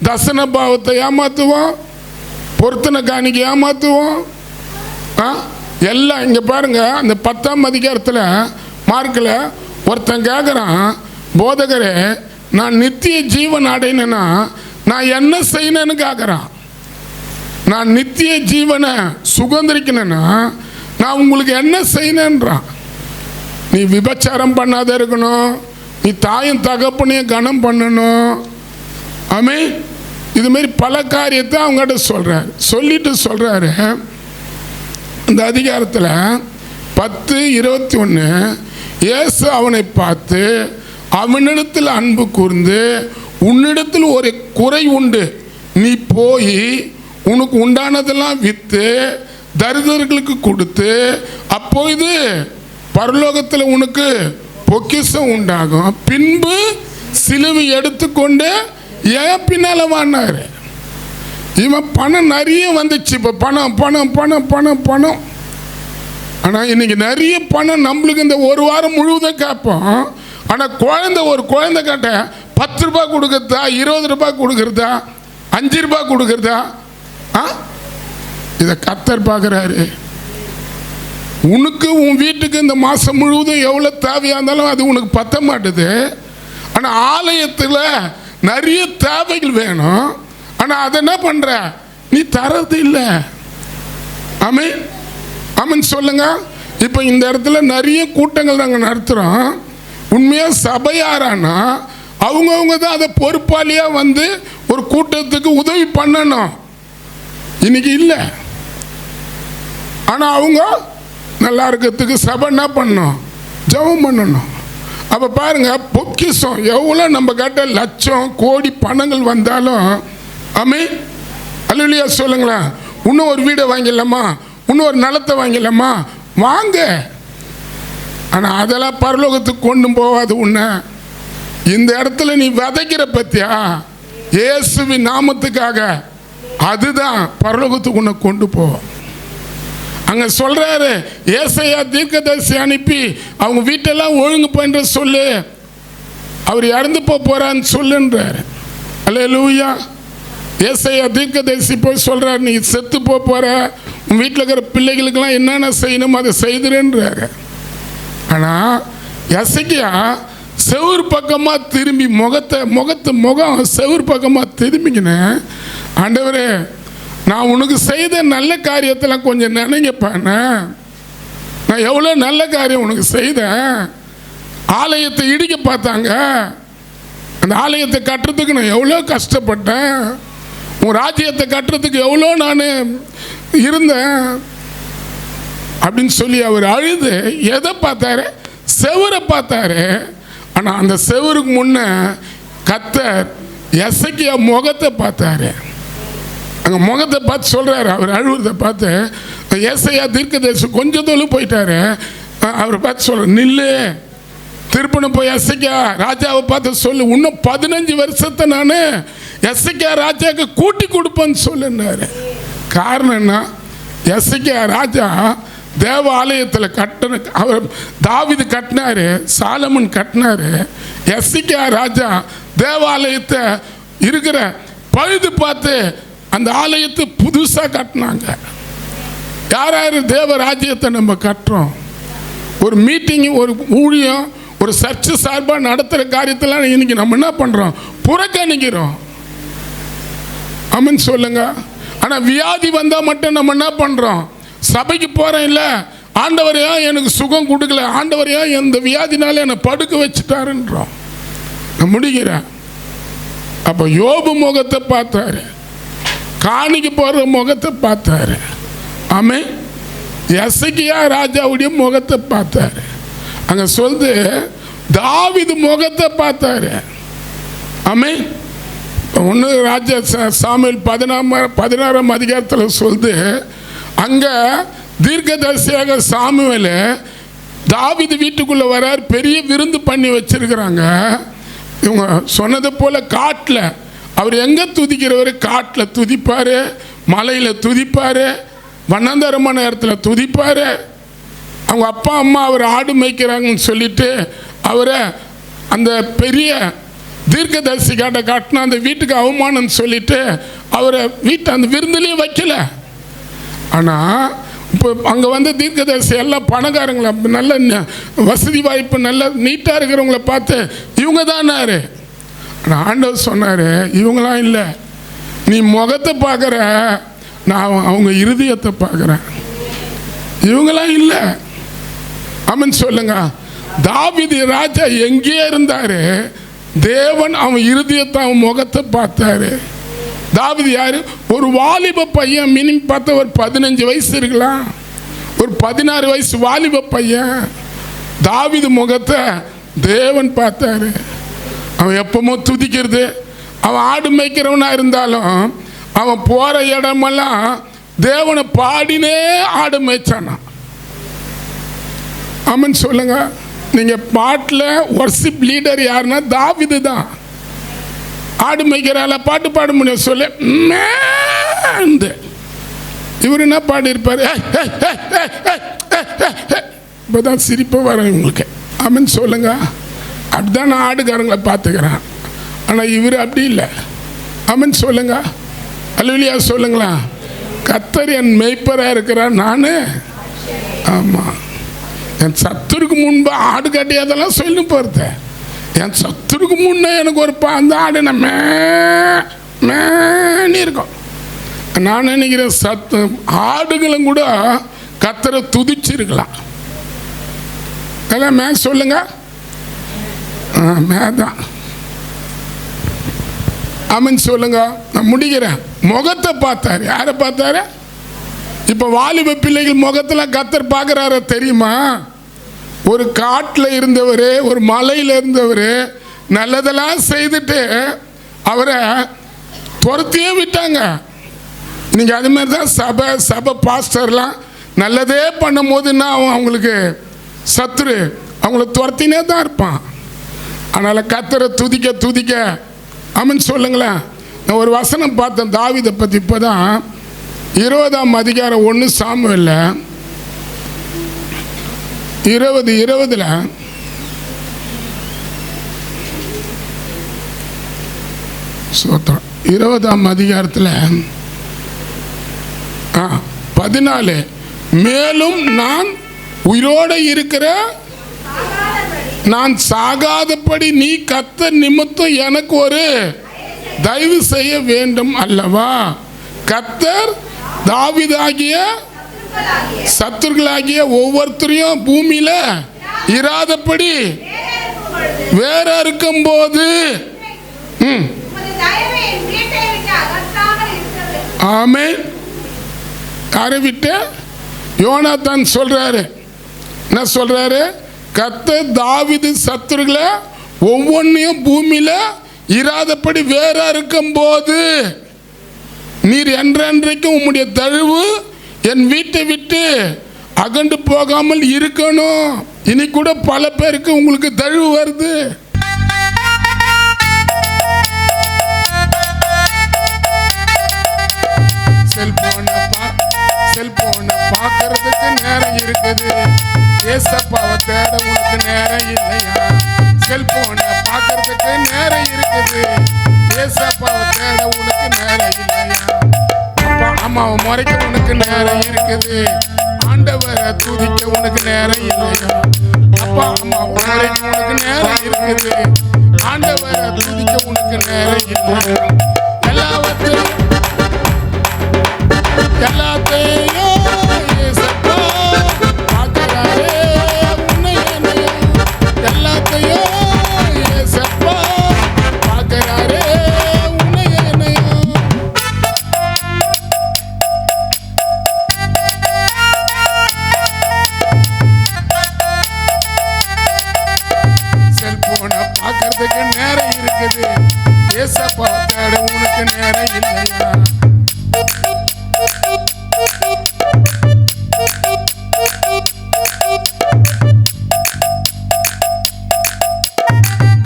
தசன பாவத்தை ஏமாற்றுவோம், பொருத்தனை காணிக்கை ஏமாற்றுவோம். எல்லாம் இங்கே பாருங்க, அந்த 10ஆம் அதிகாரத்தில் மார்க்கில் ஒருத்தன் கேட்குறான், போதகரே நான் நித்திய ஜீவன் அடையணுன்னா நான் என்ன செய்யணும்னு கேட்குறான். நான் நித்திய ஜீவனை சுதந்திரிக்கணும்னா நான் உங்களுக்கு என்ன செய்யணுன்றான். நீ விபச்சாரம் பண்ணாத இருக்கணும், நீ தாயும் தகப்பனையும் கனம் பண்ணணும். ஆமென். இதுமாரி பல காரியத்தை அவங்ககிட்ட சொல்கிறார். சொல்லிட்டு சொல்கிறாரு இந்த அதிகாரத்தில் 10:21, இயேசு அவனை பார்த்து அவனிடத்தில் அன்பு கூர்ந்து, உன்னிடத்தில் ஒரு குறை உண்டு, நீ போய் உனக்கு உண்டானதெல்லாம் விற்று தரிதர்களுக்கு கொடுத்து அப்போது பரலோகத்தில் உனக்கு பொக்கிஷம் உண்டாகும், பின்பு சிலுவை எடுத்துக்கொண்டு ஏன் பின்னால் வானாரு. இவன் பணம் நிறைய வந்துச்சு. இப்போ பணம் பணம் பணம் பணம் பணம். ஆனால் இன்னைக்கு நிறைய பணம் நம்மளுக்கு இந்த ஒரு வாரம் முழுவதும் கேட்போம். ஆனால் ஒரு குழந்தை கேட்ட 10 ரூபாய் கொடுக்குறதா, 20 ரூபாய் கொடுக்குறதா, 5 ரூபாய் கொடுக்குறதா? இதை கர்த்தர் பார்க்குறாரு. உனக்கு உன் வீட்டுக்கு இந்த மாதம் முழுவதும் எவ்வளோ தேவையாக இருந்தாலும் அது உனக்கு பத்த மாட்டுது. ஆனால் ஆலயத்தில் நிறைய தேவைகள் வேணும். ஆனால் அதை என்ன பண்ணுற? நீ தரது இல்லை. ஆமென். ஆமென் சொல்லுங்க. இப்போ இந்த இடத்துல நிறைய கூட்டங்கள் நாங்கள் நடத்துகிறோம். உண்மையாக சபையாரானா அவங்கவுங்க தான் அதை பொறுப்பாளியாக வந்து ஒரு கூட்டத்துக்கு உதவி பண்ணணும். இன்னைக்கு இல்லை. ஆனால் அவங்க நல்லா இருக்கிறதுக்கு சபை என்ன பண்ணணும்? ஜெபம் பண்ணணும். அப்போ பாருங்க, பொக்கிஷம் எவ்வளோ நம்ம கிட்ட லட்சம் கோடி பணங்கள் வந்தாலும், ஆமென் அல்லேலூயா சொல்லுங்களேன், இன்னும் ஒரு வீடை வாங்கிடலாமா, இன்னும் ஒரு நிலத்தை வாங்கிடலாமா, வாங்க. ஆனால் அதெல்லாம் பரலோகத்துக்கு கொண்டு போகாது. உன்னை இந்த இடத்துல நீ விதைக்கிற பத்தியா, இயேசுவின் நாமத்துக்காக, அதுதான் பரலோகத்துக்கு உன்னை கொண்டு போவோம். அங்கே சொல்கிறாரு, ஏசாயா தீர்க்கதரிசி அனுப்பி அவங்க வீட்டெல்லாம் ஒழுங்கு பண்ணுற சொல்லு, அவர் இறந்து போகிறான்னு சொல்லுன்றார். அல்லேலூயா. ஏசாயா தீர்க்கதரிசி போய் சொல்கிறார், நீ செத்து போகிற, உன் வீட்டில் இருக்கிற பிள்ளைகளுக்கெல்லாம் என்னென்ன செய்யணுமோ அதை செய்துறேன்றாரு. ஆனால் எசேக்கியா செவுறு பக்கமாக திரும்பி முகம் செவுறு பக்கமாக திரும்பிக்கினேன், ஆண்டவரே நான் உனக்கு செய்த நல்ல காரியத்தெல்லாம் கொஞ்சம் நினைங்கப்பாண்ண, நான் எவ்வளோ நல்ல காரியம் உனக்கு செய்தேன். ஆலயத்தை இடிக்க பார்த்தாங்க, அந்த ஆலயத்தை கட்டுறதுக்கு நான் எவ்வளோ கஷ்டப்பட்டேன், உன் ராஜ்யத்தை கட்டுறதுக்கு எவ்வளோ நான் இருந்தேன் அப்படின்னு சொல்லி அவர் அழுது எதை பார்த்தாரு? செவுரை பார்த்தாரு. ஆனால் அந்த செவருக்கு முன்னே கர்த்தர் எசேக்கியா முகத்தை பார்த்தாரு. அங்கே முகத்தை பார்த்து சொல்கிறாரு, அவர் அழுவுறதை பார்த்து ஏசாயா தீர்க்கதரிசி கொஞ்சம் தொழில் போயிட்டாரு. அவரை பார்த்து சொல்ற, நில்லு, திருப்பணம் போய் எசேக்கியா ராஜாவை பார்த்து சொல்லு, இன்னும் 15 வருஷத்தை நான் எசேக்கியா ராஜாவுக்கு கூட்டி கொடுப்பேன்னு சொல்லுன்னாரு. காரணம் என்ன? எசேக்கியா ராஜா தேவாலயத்தில் கட்டின, அவர் தாவீது கட்டினாரு, சாலமன் கட்டினாரு. எசேக்கியா ராஜா தேவாலயத்தை இருக்கிற பழுது பார்த்து அந்த ஆலயத்தை புதுசாக கட்டினாங்க. யார் யார் தேவ ராஜ்யத்தை நம்ம கட்டுறோம்? ஒரு மீட்டிங்கு, ஒரு ஊழியம், ஒரு சர்ச்சு சார்பாக நடத்துகிற காரியத்தெல்லாம் இன்னைக்கு நம்ம என்ன பண்ணுறோம்? புறக்கணிக்கிறோம். ஆமென் சொல்லுங்க. ஆனால் வியாதி வந்தால் மட்டும் நம்ம என்ன பண்ணுறோம்? சபைக்கு போகிறேன், இல்லை ஆண்டவர் ஏன் எனக்கு சுகம் கொடுக்கல, ஆண்டவர் ஏன் இந்த வியாதினால என்னை படுக்க வச்சுட்டாருன்றோம். நான் முடிக்கிறேன். அப்போ யோபு முகத்தை பார்த்தாரு, காணிக்கு போகிற முகத்தை பார்த்தாரு. ஆமென். எசேக்கியா ராஜாவுடைய முகத்தை பார்த்தாரு. அங்கே சொல்லுது தாவீது முகத்தை பார்த்தாரு. ஆமென். ஒன்று ராஜா சாமுவேல் 16ஆம் அதிகாரத்தில் சொல்லுது, அங்கே தீர்க்கதரிசியாக சாமுவேல் தாவீது வீட்டுக்குள்ளே வரார், பெரிய விருந்து பண்ணி வச்சிருக்கிறாங்க. இவங்க சொன்னது போல் காட்டில் அவர் எங்கே துதிக்கிறவர்? காட்டில் துதிப்பார், மலையில் துதிப்பார், வண்ணாந்தரமான இடத்துல துதிப்பார். அவங்க அப்பா அம்மா அவர் ஆடு மேய்க்கிறாங்கன்னு சொல்லிட்டு அவரை அந்த பெரிய தீர்க்கதரிசி காட்டினா அந்த வீட்டுக்கு அவமானம்னு சொல்லிட்டு அவரை வீட்டை அந்த விருந்துலேயே வைக்கல. ஆனால் இப்போ அங்கே வந்து தீர்க்கதரிசி எல்லாம் பணக்காரங்கள, நல்ல வசதி வாய்ப்பு, நல்ல நீட்டாக இருக்கிறவங்கள பார்த்து இவங்க தானாரு. ஆனால் ஆண்டவர் சொன்னார், இவங்களாம் இல்லை, நீ முகத்தை பார்க்குற, நான் அவங்க இருதயத்தை பார்க்குறேன். இவங்களாம் இல்லை. ஆமென் சொல்லுங்க. தாவீது ராஜா எங்கே இருந்தார்? தேவன் அவன் இருதயத்தை, அவன் முகத்தை பார்த்தாரு. தாவீது யாரு? ஒரு வாலிப பையன், மினிமம் பார்த்தா ஒரு 15 வயசு இருக்கலாம், ஒரு 16 வயசு வாலிப பையன். தாவீது முகத்தை தேவன் பார்த்தாரு. அவன் எப்பவுமோ துதிக்கிறது, அவன் ஆடு மேய்க்கிறவனா இருந்தாலும் அவன் போகிற இடமெல்லாம் தேவனை பாடினே ஆடு மேய்ச்சானா. ஆமென் சொல்லுங்க. நீங்கள் பாட்டில் வர்ஷிப் லீடர் யாருன்னா தாவீது தான். ஆடு மேய்க்கிறால பாட்டு பாட முடியும் சொல்ல, இவர் என்ன பாடியிருப்பார்? இப்போதான் சிரிப்பு வரும் இவங்களுக்கு. ஆமென் சொல்லுங்க. அப்படிதான் நான் ஆடுகாரங்களை பார்த்துக்கிறேன். ஆனால் இவர் அப்படி இல்லை. ஆமென் சொல்லுங்க. அல்லேலூயா சொல்லுங்களா. கர்த்தர் என் மேய்ப்பராக இருக்கிறார், நான் ஆமாம் என் சத்துருக்கு முன்பு ஆடு கட்டி அதெல்லாம் சொல்லி போகிறது. என் சத்துருக்கு முன்னே எனக்கு ஒரு அந்த ஆடு நம்ம மேனி இருக்கும். நான் நினைக்கிறேன் சத்து ஆடுகளும் கூட கர்த்தரை துதிச்சிருக்கலாம். எல்லாம் மே சொல்லுங்க. மேதான். ஆமென் சொல்லுங்க. நான் முடிக்கிறேன். முகத்தை பார்த்தாரு. யாரை பார்த்தாரு? இப்போ வாலிப பிள்ளைகள் முகத்தில் கர்த்தர் பார்க்குறாரு தெரியுமா? ஒரு காட்டில் இருந்தவர், ஒரு மலையில் இருந்தவர், நல்லதெல்லாம் செய்துட்டு அவரை துரத்தியே விட்டாங்க. இன்னைக்கு அது மாதிரி தான் சபை பாஸ்டர்லாம் நல்லதே பண்ணும் போதுன்னா அவங்களுக்கு சத்துரு அவங்கள துரத்தினே தான் இருப்பான். அதனால் கர்த்தரை துதிக்க ஆமென் சொல்லுங்களேன். நான் ஒரு வசனம் பார்த்தேன் தாவீதை பற்றி. இப்போ தான் 20ஆம் அதிகாரம் 1 சாமுவேல்ல 20:20 20ஆம் அதிகாரத்தில் 14, மேலும் நான் உயிரோடு இருக்கிற நான் சாகாதபடி நீ கர்த்தர் நிமித்தம் எனக்கு ஒரு தயவு செய்ய வேண்டும் அல்லவா? கர்த்தர் தாவீதாகிய சத்துருக்களாகிய ஒவ்வொருத்தரையும் பூமியில இராதபடி வேற இருக்கும் போது ஆமென். யாரை விட்டு? யோனாத்தான் சொல்றாரு. என்ன சொல்றாரு? கர்த்தர் தாவீது சத்துருக்களை ஒவ்வொன்றையும் பூமியில இராதபடி வேற இருக்கும்போது நீர் என்றென்றைக்கும் உம்முடைய தழுவு என் வீட்டை விட்டு அகண்டு போகாமல் இருக்கணும். இனி கூட பல பேருக்கு உங்களுக்கு தழுவு வருது. செல்போனை பார்க்கறதுக்கு நேரம் இருக்குது, ஏசப்பாவை தேட உனக்கு நேரம் இல்லையா? செல்போனை பார்க்கறதுக்கு நேரம் இருக்குது, ஏசப்பாவை தேட உனக்கு நேரம் இல்லையா? அப்பா அம்மாவை முறைக்க உனக்கு நேரம் இருக்குது, ஆண்டவரை துதிக்க உனக்கு நேரம் இல்லையா? அப்பா அம்மாவை முறைக்க உனக்கு நேரம் இருக்குது, ஆண்டவரை துதிக்க உனக்கு நேரம் இல்லையா? எல்லாத்தையும் ஏசப்பா பார்க்கறாரே உன்னை என்னையும், எல்லாத்தையும் ஏசப்பா பார்க்கறாரே உன்னை என்னையும். செல்போனை பார்க்கறதுக்கு நேரம் இருக்குது, ஏசப்பா தேட உனக்கு நேரம் இல்லையா?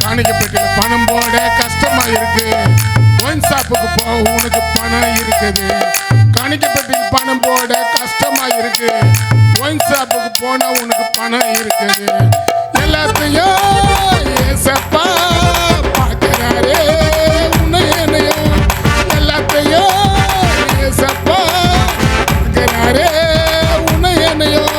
காணிக்கப்பட்டில பணம் போட கஷ்டமா இருக்கு, ஒயின் ஷாப்புக்கு போக உனக்கு பணம் இருக்குது. காணிக்கப்பட்டில் பணம் போட கஷ்டமா இருக்கு, ஒயின் ஷாப்புக்கு போனா உனக்கு பணம் இருக்குது. எல்லாத்தையும் ஏசப்பா பார்க்கறாரே உன்னை என்னையும், எல்லாத்தையும் ஏசப்பா பார்க்கறாரே உன்னை என்னையும்.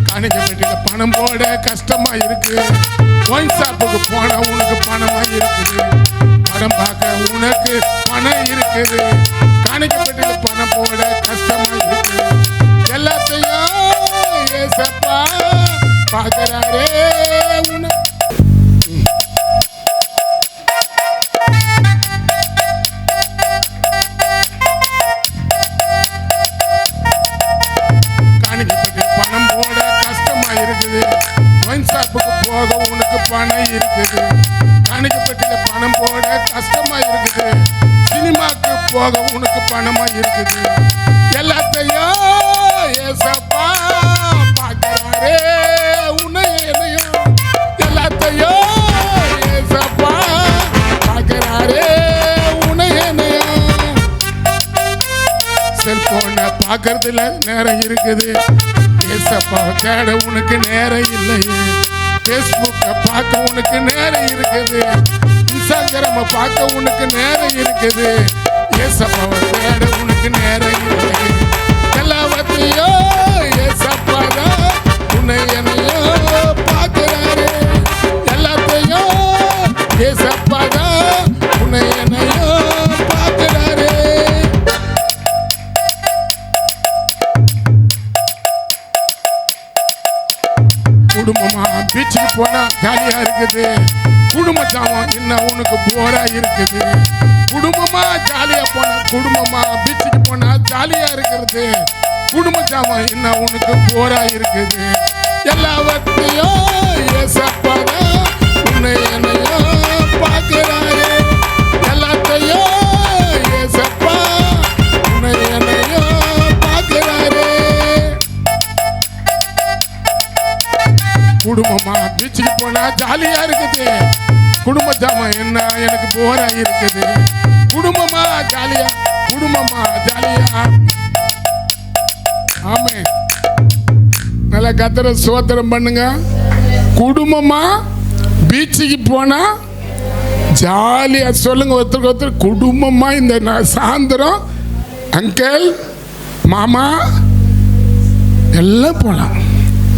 காணிக்கப்பட்டில பணம் போட கஷ்டமா இருக்கு, ஒயின் ஷாப்புக்கு போனா உனக்கு பணமா இருக்குது, படம் பார்க்க உனக்கு பணம் இருக்குது. காணிக்கப்பட்டில பணம் போட கஷ்டமா இருக்கு, எல்லாத்தையும் ஏசப்பா பார்க்கறாரே உன்னை. பணம் போட கஷ்டமா இருக்குது, ஒயின் ஷாப்புக்கு போக உனக்கு பணம் இருக்குது. காணிக்கப்பட்டில பணம் போட கஷ்டமா இருக்குது, சினிமாக்கு போக உனக்கு பணமா இருக்குது. எல்லாத்தையும் ஏசப்பா பார்க்கறாரே உன்னை என்னையும், எல்லாத்தையும் ஏசப்பா பார்க்கறாரே உன்னை என்னையும். செல்போனை பார்க்கறதுல நேரம் இருக்குது, ஏசப்பாவை தேட உனக்கு நேரம் இல்லையே. ஃபேஸ்புக்கை பார்க்க உனக்கு நேரம் இருக்குது, இன்ஸ்டாகிராமை பார்க்க உனக்கு நேரம் இருக்குது, ஏசப்பாவை தேட உனக்கு நேரம் இல்லை. எல்லாவற்றையும் ஏசப்பா தான் உன்னை என்னையும் பார்க்கறாரு, எல்லாத்தையும் ஏசப்பா தான் உன்னை என்னையும் பார்க்கறாரு. குடும்பமா பீச்சுக்கு போனா ஜாலியா இருக்குது, குடும்ப ஜாமான் என்ன உனக்கு போரா இருக்குது. குடும்பமா ஜாலியா போனா, குடும்பமா பீச்சுக்கு போனா ஜாலியா இருக்கிறது, குடும்ப ஜாமான் என்ன உனக்கு போரா இருக்குது. எல்லாவற்றையும் ஏசப்பா தான் உன்னை என்னையும் பார்க்கறாரு, எல்லாத்தையும் ஏசப்பா உன்னை என்னையும் பார்க்கறாரு. குடும்பமா பீச்சுக்கு போனா ஜாலியா இருக்குது, குடும்ப ஜாமான் என்ன எனக்கு போரா இருக்குது. குடும்பமா ஜாலியா, குடும்பமா ஜாலியா. ஆமே, நல்லா கத்தரை சோத்திரம் பண்ணுங்க. குடும்பமா பீச்சுக்கு போனா ஜாலியா சொல்லுங்க ஒருத்தருக்கு ஒருத்தர். குடும்பமா இந்த சாயந்தரம் அங்கிள் மாமா எல்லாம் போகலாம்.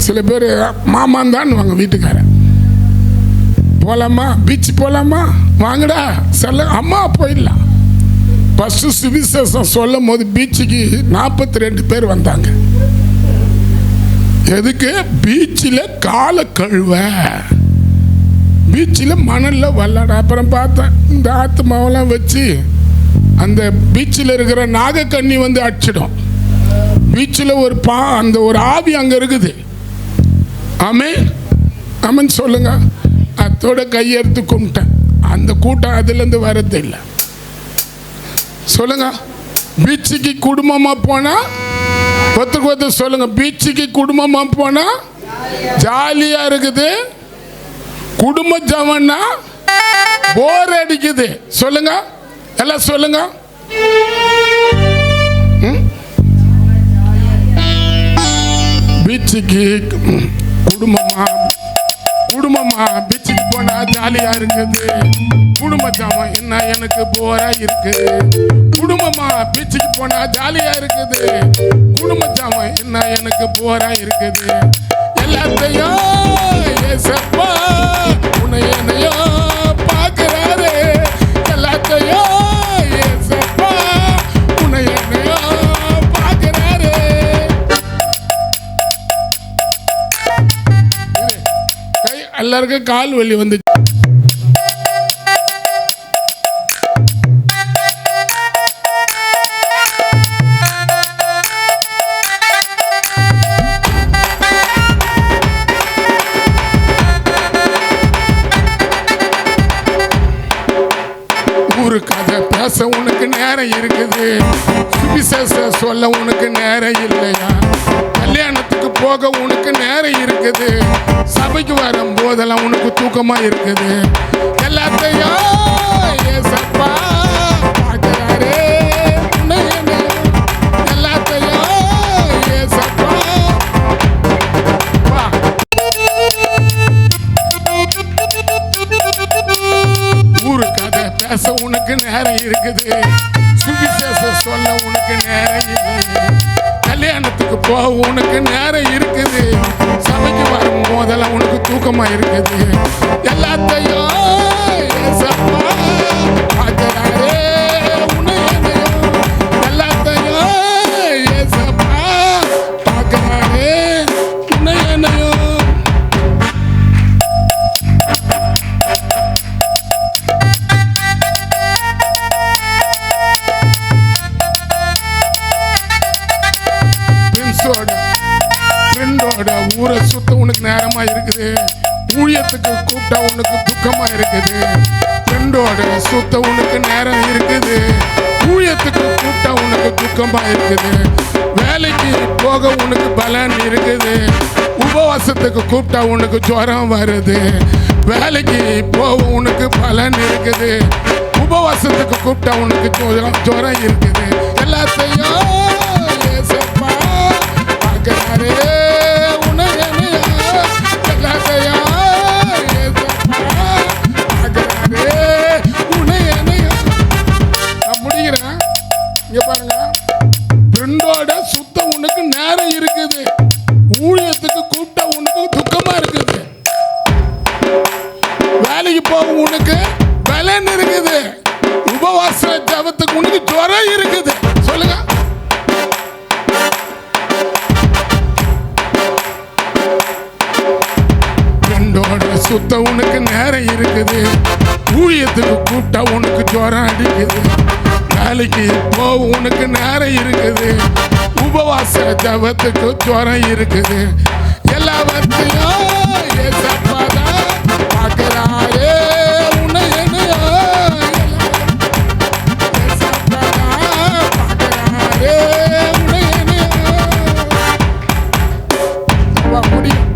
சில பேர் மாமான் தான் வாங்க வீட்டுக்காரன், போகலாமா பீச் போகலாமா வாங்கடா சொல்ல, அம்மா போயிடலாம். ஃபஸ்ட்டு சுவிசேஷம் சொல்லும் போது பீச்சுக்கு 42 பேர் வந்தாங்க. எதுக்கு? பீச்சில் காலை கழுவ, பீச்சில் மணலில் விளாட. அப்புறம் பார்த்தேன் இந்த ஆத்மாவெல்லாம் வச்சு அந்த பீச்சில் இருக்கிற நாகக்கண்ணி வந்து அடிச்சிடும். பீச்சில் அந்த ஒரு ஆவி அங்கே இருக்குது. ஆமென் ஆமென் சொல்லுங்க. அதோட கையெடுத்து கும்பிட்டேன். அந்த கூட்டம் அதுலேருந்து வரது இல்லை. சொல்லுங்க. பீச்சுக்கு குடும்பமாக போனால் ஒருத்தருக்கு ஒருத்தர் சொல்லுங்க. பீச்சுக்கு குடும்பமாக போனால் ஜாலியாக இருக்குது. குடும்ப ஜவன்னா போர் அடிக்குது. சொல்லுங்க எல்லாம் சொல்லுங்க. பீச்சுக்கு குடும்பமா பீச்சுக்கு போனா ஜாலியா இருக்குது. குடும்ப ஜாமம் என்ன எனக்கு போரா இருக்குது. குடும்பமா பீச்சுக்கு போனா ஜாலியா இருக்குது. குடும்ப ஜாமம் என்ன எனக்கு போரா இருக்குது. எல்லாத்தையும் ஏசப்பா உன்னை என்னையோ பார்க்கிறாரு. எல்லாத்தையும் ஏசப்பா உன்னை என்னையோ பார்க்கிறாரு. எல்லாருக்கும் கால் வலி வந்து ஊரு கதை பேச உனக்கு நேரம் இருக்குது. சுவிசேஷ சொல்ல உனக்கு நேரம் இல்லையா? கல்யாணத்துக்கு போக உனக்கு நேரம் இருக்குது. சபைக்கு வரும் போதெல்லாம் உனக்கு தூக்கமா இருக்குது. எல்லாத்தையும் ஏசப்பா பார்க்கிறாரு. எல்லாத்தையும் ஏசப்பா ஊரு கதை பேச உனக்கு நேரம் இருக்குது. சுவிசேஷ சொல்ல உனக்கு நேரம் இல்லை. கல்யாணத்துக்கு போக உனக்கு நேரம் இருக்குது. சபைக்கு வரும் போதெல்லாம் உனக்கு தூக்கமா இருக்குது. எல்லாத்தையும் ஏசப்பா பார்க்கிறாரு. எல்லாத்தையும் ஏசப்பா பார்க்கிறாரு. உன்னை என்னையும் ஃப்ரெண்டோட ஊரை சுத்த உனக்கு நேரமா இருக்குது. ஊழியத்துக்கு கூப்பிட்டா உனக்கு துக்கமா இருக்குது. ஃப்ரெண்டோட சுத்த உனக்கு நேரம் இருக்குது. ஊழியத்துக்கு கூப்பிட்டா உனக்கு துக்கமா இருக்குது. வேலைக்கு போக உனக்கு பலன் இருக்குது. உபவாசத்துக்கு கூப்பிட்டா உனக்கு ஜுரம் வருது. வேலைக்கு போக உனக்கு பலன் இருக்குது. உபவாசத்துக்கு கூப்பிட்டா உனக்கு ஜுரம் இருக்குது. எல்லாத்தையும் ஏசப்பா பார்க்கிறாரு. உன்னை என்னையா எல்லாத்தையும் ஏசப்பா பார்க்கிறாரு. உன்னை என்னையா நான் முடிக்கிறேன். இங்க பாருங்க. ஃப்ரெண்டோட சுத்த உனக்கு நேரம் இருக்குது. ஊழியத்துக்கு கூப்பிட்டா உனக்கு துக்கமா இருக்குது. வேலைக்கு போக உனக்கு பலன் இருக்குது. உபவாச ஜபத்துக்கு உனக்கு ஜுரம் இருக்குது. சொல்லுங்க. ஃப்ரெண்டோட சுத்த உனக்கு நேரம் இருக்குது. ஊழியத்துக்கு கூப்பிட்டா உனக்கு ஜுரம் அடிக்குது. வேலைக்கு போக உனக்கு நேரம் இருக்குது. உபவாச ஜபத்துக்கு ஜுரம் இருக்குது. எல்லாவற்றையும் ஏசப்பா தான் பார்க்கிறாரே. உன்னை என்னையோ ஏசப்பா தான் பார்க்கிறாரே. உன்னை என்னையோ முடியும்.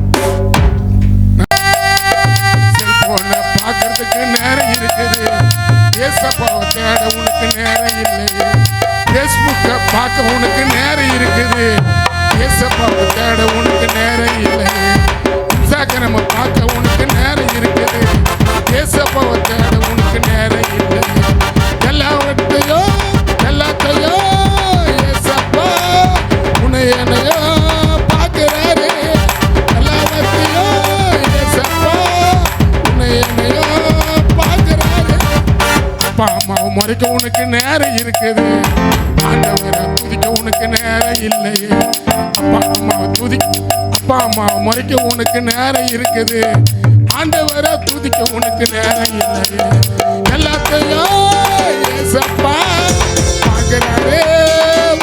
செல்போனை பார்க்கறதுக்கு நேரம் இருக்குது. ஏசப்பாவை தேட உனக்கு நேரம் இல்லையே. ஃபேஸ்புக்கை பார்க்க உனக்கு நேரம் இருக்குது. ஏசப்பாவை தேட உனக்கு நேரம் இல்லையே. இன்ஸ்டாகிராமை பார்க்க உனக்கு நேரம் இருக்குது. ஏசப்பாவை தேட உனக்கு நேரம் இல்லை. எல்லாத்தையும் ஏசப்பா உன்னை என்னையோ பார்க்கிறாரு. எல்லாத்தையும் ஏசப்பா உன்னை என்னையோ பார்க்கிறாரு. அப்பா அம்மாவை மறைக்க உனக்கு நேரம் இருக்குது. ஆண்டவரை துதிக்க உனக்கு நேரம் இல்லையே. அப்பா அம்மாவை மறைக்க உனக்கு நேரம் இருக்குது. ஆண்டவரை துதிக்க உனக்கு நேரம் இல்லையே. எல்லாத்தையும் ஏசப்பா பார்க்கிறாரே.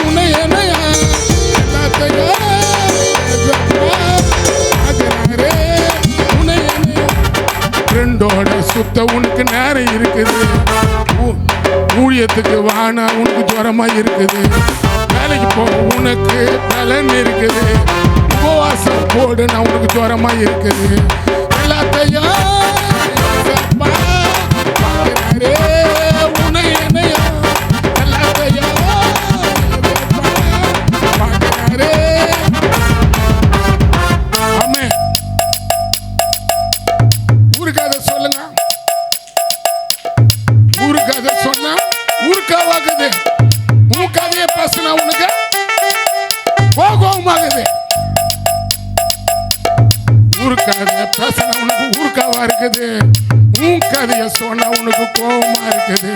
உன்னை என்னையா ஃப்ரெண்டோட சுத்த உனக்கு நேரம் இருக்குது. ஊழியத்துக்கு வானா உனக்கு ஜுரமா இருக்குது. வேலைக்கு போக உனக்கு பலன் இருக்குது. உபவாசம் போடு நான் உனக்கு ஜுரமா இருக்குது. எல்லாத்தையும் உன்னை என்னையா எல்லாத்தையும் பார்க்கிறாரே. ஆமென். ஊருக்காக சொல்லுங்க. ஊருக்காக சொன்னா ஊருக்காவாகுது. உன் கதையை பேசினா உனக்கு கோபமாகுது. ஊருக்காக பேசினா உனக்கு ஊருக்காவா இருக்குது. உன் கதையை சொன்னா உனக்கு கோபமா இருக்குது.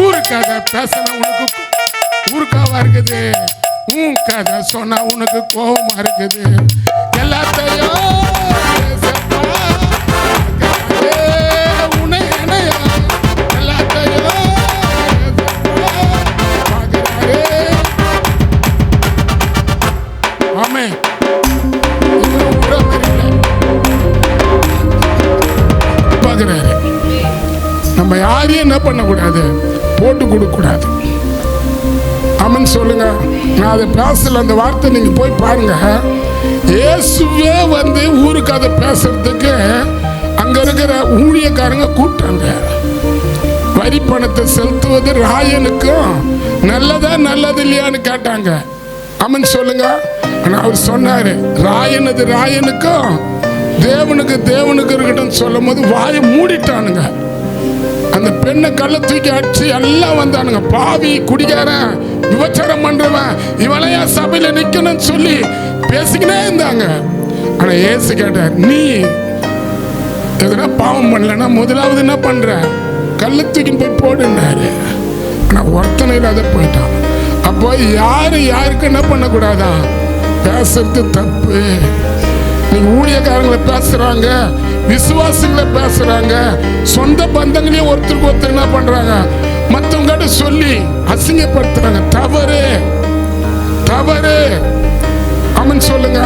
ஊருக்காக பேசினா உனக்கு ஊருக்காவா இருக்குது. உன் கதை சொன்னா உனக்கு கோபமா இருக்குது. எல்லாத்தையும் உன்னை என்னையா எல்லாத்தையும் பார்க்கிறாரே. ஆமென். பார்க்கிறாரு. நம்ம யாரையும் என்ன பண்ணக்கூடாது, போட்டு கொடுக்க கூடாது. ஆமென் சொல்லுங்க. நான் அதை பேசல, அந்த வார்த்தை நீங்க போய் பாருங்க. இயேசுவே வந்து ஊருக்கு அதை பேசுறதுக்கு அங்க இருக்கிற ஊழியக்காரங்க கூப்பிட்டாங்க. வரி பணத்தை செலுத்துவது ராயனுக்கும் நல்லதா நல்லது இல்லையான்னு கேட்டாங்க. ஆமென் சொல்லுங்க. ஆனா அவர் சொன்னாரு, ராயனது ராயனுக்கும் தேவனுக்கு தேவனுக்கு இருக்கட்டும் சொல்லும் போது வாயை மூடிட்டானுங்க. அந்த பெண்ணை கள்ள தூக்கி அடிச்சு எல்லாம் வந்தானுங்க. பாவி, குடிகாரன், விபச்சாரம் பண்றவன், இவளையா சபையில நிக்கணும்னு சொல்லி பேசிக்கினே இருந்தாங்க. ஆனா ஏசு கேட்டார், நீ எதுனா பாவம் பண்ணலன்னா முதலாவது என்ன பண்ற, கள்ள தூக்கி போய் போடுனாரு. ஆனா ஒருத்தனை இல்லாத போயிட்டான். அப்போ யாரு யாருக்கு என்ன பண்ணக்கூடாதா, பேசுறது தப்பு. நீங்க ஊழியக்காரங்களை பேசுறாங்க, விசுவாசிகளை பேசுறாங்க, சொந்த பந்தங்களையும் ஒருத்தருக்கு ஒருத்தர் என்ன பண்றாங்க, மற்றவங்க சொல்லி அசிங்கப்படுத்துறாங்க. தவறு தவறு. ஆமென் சொல்லுங்க.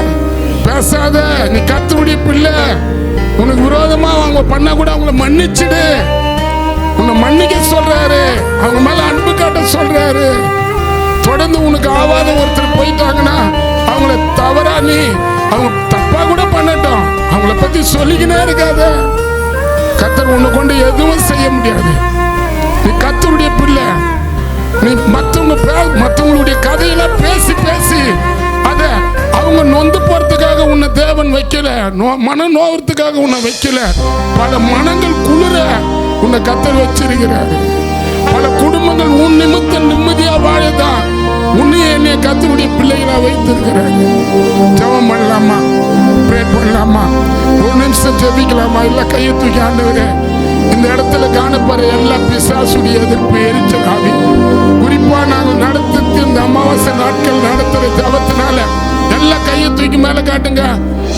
பேசாத. நீ கர்த்தருடைய பிள்ளை. உனக்கு விரோதமா அவங்க பண்ணா கூட அவங்கள மன்னிச்சிடு. உன்னை மன்னிக்க சொல்றாரு. அவங்க மேல அன்பு காட்ட சொல்றாரு. தொடர்ந்து உனக்கு ஆவாத ஒருத்தர் போயிட்டாங்கன்னா அவங்கள தவறா நீ அவங்க தப்பா கூட பண்ணட்டும், அவங்கள பத்தி சொல்லிக்கினே இருக்காத. கர்த்தர் உன்னை கொண்டு எதுவும் செய்ய முடியாது. நீ கர்த்தருடைய பிள்ளை. நீ மற்றவங்களுடைய கதையெல்லாம் பேசி பேசி அத அவங்க நொந்து போறதுக்காக உன்னை தேவன் வைக்கல, மன நோவறதுக்காக உன்னை வைக்கல. பல மனங்கள் குளிர உன்னை கர்த்தர் வச்சிருக்கிறாரு. பல குடும்பங்கள் உன் நிமித்தம் நிம்மதியா வாழதான் உன்னையே என்னைய கர்த்தருடைய பிள்ளைகளா வைத்திருக்கிறாரு. ஜெபம் பண்ணலாமா, ப்ரே பண்ணலாமா, ஒரு நிமிஷம் ஜெபிக்கலாமா? இல்ல கையை தூக்கி ஆண்டவரே, இந்த இடத்துல காணப்படுற எல்லா பிசாசுடைய எதிர்ப்பு எரிச்சல் ஆவி, குறிப்பா நாங்கள் நடத்தி இந்த அமாவாசை நாட்கள் நடத்துற ஜபத்தினால எல்லா கையை தூக்கி மேல காட்டுங்க.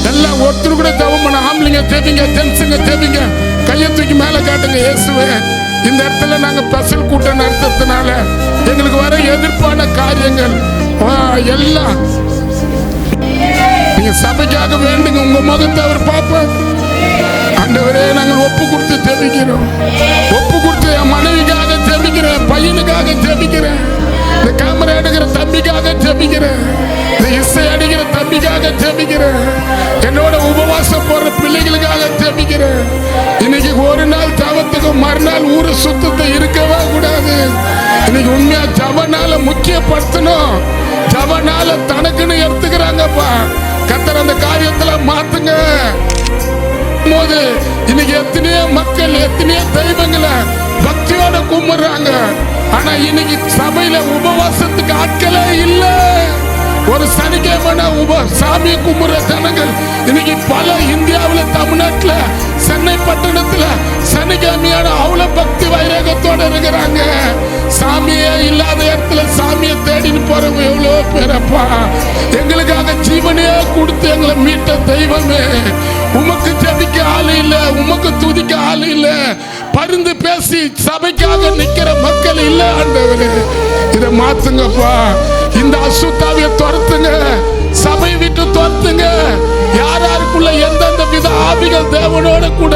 எல்லாம் ஒருத்தர் கூட ஜபம் பண்ண ஆம்பளைங்க தேவிங்க, ஜென்ஸுங்க தேவிங்க, கையை தூக்கி மேல காட்டுங்க. இயேசுவே, இந்த இடத்துல நாங்க ஸ்பெஷல் கூட்டம் நடத்துறதுனால எங்களுக்கு வர எதிர்ப்பான காரியங்கள் எல்லாம் நீங்க சபைக்காக வேண்டுங்க. உங்க முகத்தை அவர் பார்ப்பார். ஆண்டவரே, நாங்கள் ஒப்பு கொடுத்து ஜெபிக்கிறோம். ஒப்பு கொடுத்து என் மனைவிக்காக ஜெபிக்கிறேன், பையனுக்காக ஜெபிக்கிறேன், இந்த கேமரா எடுக்கிற தம்பிக்காக ஜெபிக்கிறேன், இந்த இசை அடிக்கிற தம்பிக்காக ஜெபிக்கிறேன், என்னோட உபவாசம் போடுற பிள்ளைகளுக்காக ஜெபிக்கிறேன். இன்னைக்கு ஒரு நாள் ஜபத்துக்கு மறுநாள் ஊரை சுத்தத்தை இருக்கவே கூடாது. இன்னைக்கு உண்மையா ஜபனால முக்கியப்படுத்தணும். ஜபனால தனக்குன்னு எடுத்துக்கிறாங்கப்பா. கர்த்தர் அந்த காரியத்துல மாத்துங்க. போது இன்னைக்கு எத்தனையோ மக்கள் எத்தனையோ தெய்வங்களை பக்தியோட கும்பிடுறாங்க. ஆனா இன்னைக்கு சபையில உபவாசத்துக்கு ஆட்களே இல்ல. ஒரு சனிக்கிழமை சாமியை கும்பிடுற ஜனங்கள் இன்னைக்கு பல இந்தியாவில், தமிழ்நாட்டில், சென்னை பட்டணத்துல சனிக்கிழமையான அவ்வளவு பக்தி வைரகத்தோட இருக்கிறாங்க. சாமியே இல்லாத இடத்துல சாமியை தேடின்னு போறவங்க எவ்வளோ பேரப்பா. எங்களுக்காக ஜீவனையே கொடுத்து எங்களை மீட்ட தெய்வமே, உமக்கு ஜெபிக்க ஆளு இல்ல, உமக்கு துதிக்க ஆளு இல்ல, பரிந்து பேசி சபைக்காக நிக்கிற மக்கள் இல்ல. ஆண்டவரே, இதை மாத்துங்கப்பா. இந்த அசுத்தாவிய துரத்துங்க, சபை விட்டு துரத்துங்க. யார் யாருக்குள்ள எந்தெந்த வித ஆவிகள் தேவனோட கூட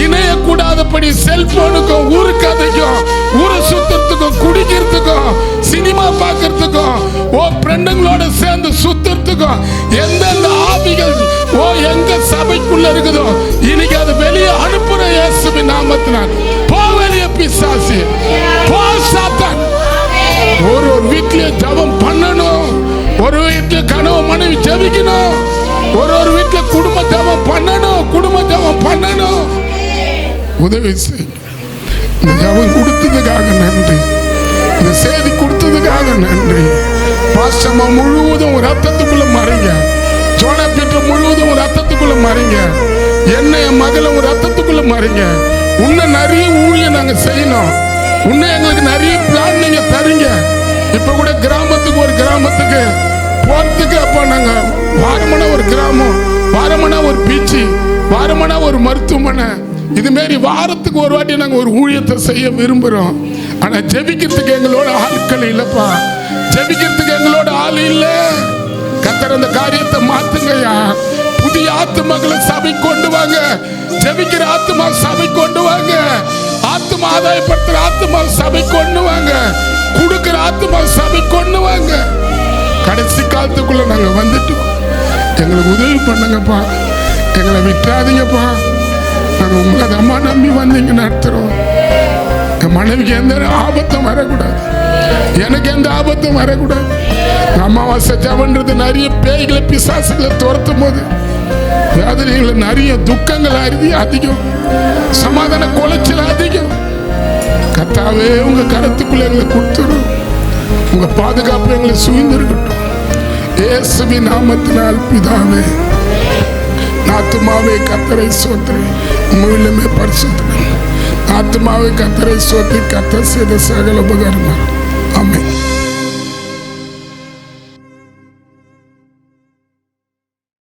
இணையக்கூடாதபடி செல்போனுக்கும் ஊரு கதைக்கும் ஊரை சுத்துறதுக்கும் குடிக்கிறதுக்கும் சினிமா பார்க்கறதுக்கும் ஃப்ரெண்டுங்களோட சேர்ந்து சுத்துறதுக்கும் எந்தெந்த ஆவிகள் எங்க சபைக்குள்ள இருக்குதோ இன்னைக்கு அது வெளியே அனுப்புற இயேசுவின் நாமத்தினால் போ, வெளியே பிசாசு போ, சாத்தான். ஒரு வீட்லயே ஜெபம் பண்ணணும், ஒரு வீட்டுல கணவன் மனைவி ஜெபிக்கணும், ஒரு வீட்டுல குடும்ப ஜெபம் பண்ணணும். உதவி செய். இந்த ஜெபம் கொடுத்ததுக்காக நன்றி, இந்த செய்தி கொடுத்ததுக்காக நன்றி. பாஸ்டம்மா முழுவதும் ரத்தத்துக்குள்ள மறைங்க, ஜோனா பீட்டர் முழுவதும் ரத்தத்துக்குள்ள மறைங்க, என்ன என் மகளும் ரத்தத்துக்குள்ள மறைங்க. இன்னும் நிறைய ஊழியம் நாங்க செய்யணும், இன்னும் எங்களுக்கு நிறைய பிளான் நீங்க தரீங்க. இப்ப கூட கிராமத்துக்கு போறதுக்கு அப்ப நாங்க வாரமனா ஒரு கிராமம், வாரமனா ஒரு பீச்சு, வாரமனா ஒரு மருத்துவமனை, இது மாரி வாரத்துக்கு ஒரு வாட்டி நாங்க ஒரு ஊழியத்தை செய்ய விரும்புறோம். ஆனா ஜெபிக்கிறதுக்கு எங்களோட ஆட்கள் இல்லப்பா, ஜெபிக்கிறதுக்கு எங்களோட ஆள் இல்ல. கர்த்தர் அந்த காரியத்தை மாத்துங்கய்யா. புதிய ஆத்துமக்களை சபை கொண்டு வாங்க, ஜெபிக்கிற ஆத்துமா சபை கொண்டு வாங்க, ஆத்துமா ஆதாயப்படுத்துற ஆத்துமா சபை கொண்டு வாங்க, கொடுக்கிற ஆத்துமா சபை கொண்டு வாங்க. கடைசி காலத்துக்குள்ள நாங்க வந்துட்டோம், எங்களுக்கு உதவி பண்ணுங்கப்பா, எங்களை விட்டுறாதீங்கப்பா. நாங்க உங்களை அம்மா நம்பி வந்தீங்க நடத்துறோம். என் மனைவிக்கு எந்த ஆபத்தும் வரக்கூடாது, எனக்கு எந்த ஆபத்தும் வரக்கூடாது. அமாவாசை ஜபன்றது நிறைய பேய்களை பிசாசுகளை துரத்தும் போது வேதனைகளை நிறைய துக்கங்கள் அதிகம், சமாதான குலைச்சல் அதிகம். கர்த்தாவே உங்க கருத்துக்குள்ள எங்களை கொடுத்துடும், உங்க பாதுகாப்பு எங்களை சூழ்ந்திருக்கட்டும். இயேசுவின் நாமத்தினால் பிதாவே. ஆத்துமாவே கர்த்தரை ஸ்தோத்திரி, முழுமே பரிசுத்தமே. ஆத்துமாவே கர்த்தரை ஸ்தோத்திரி, கர்த்தர் செய்த சகல உபகாரங்கள். ஆமென்.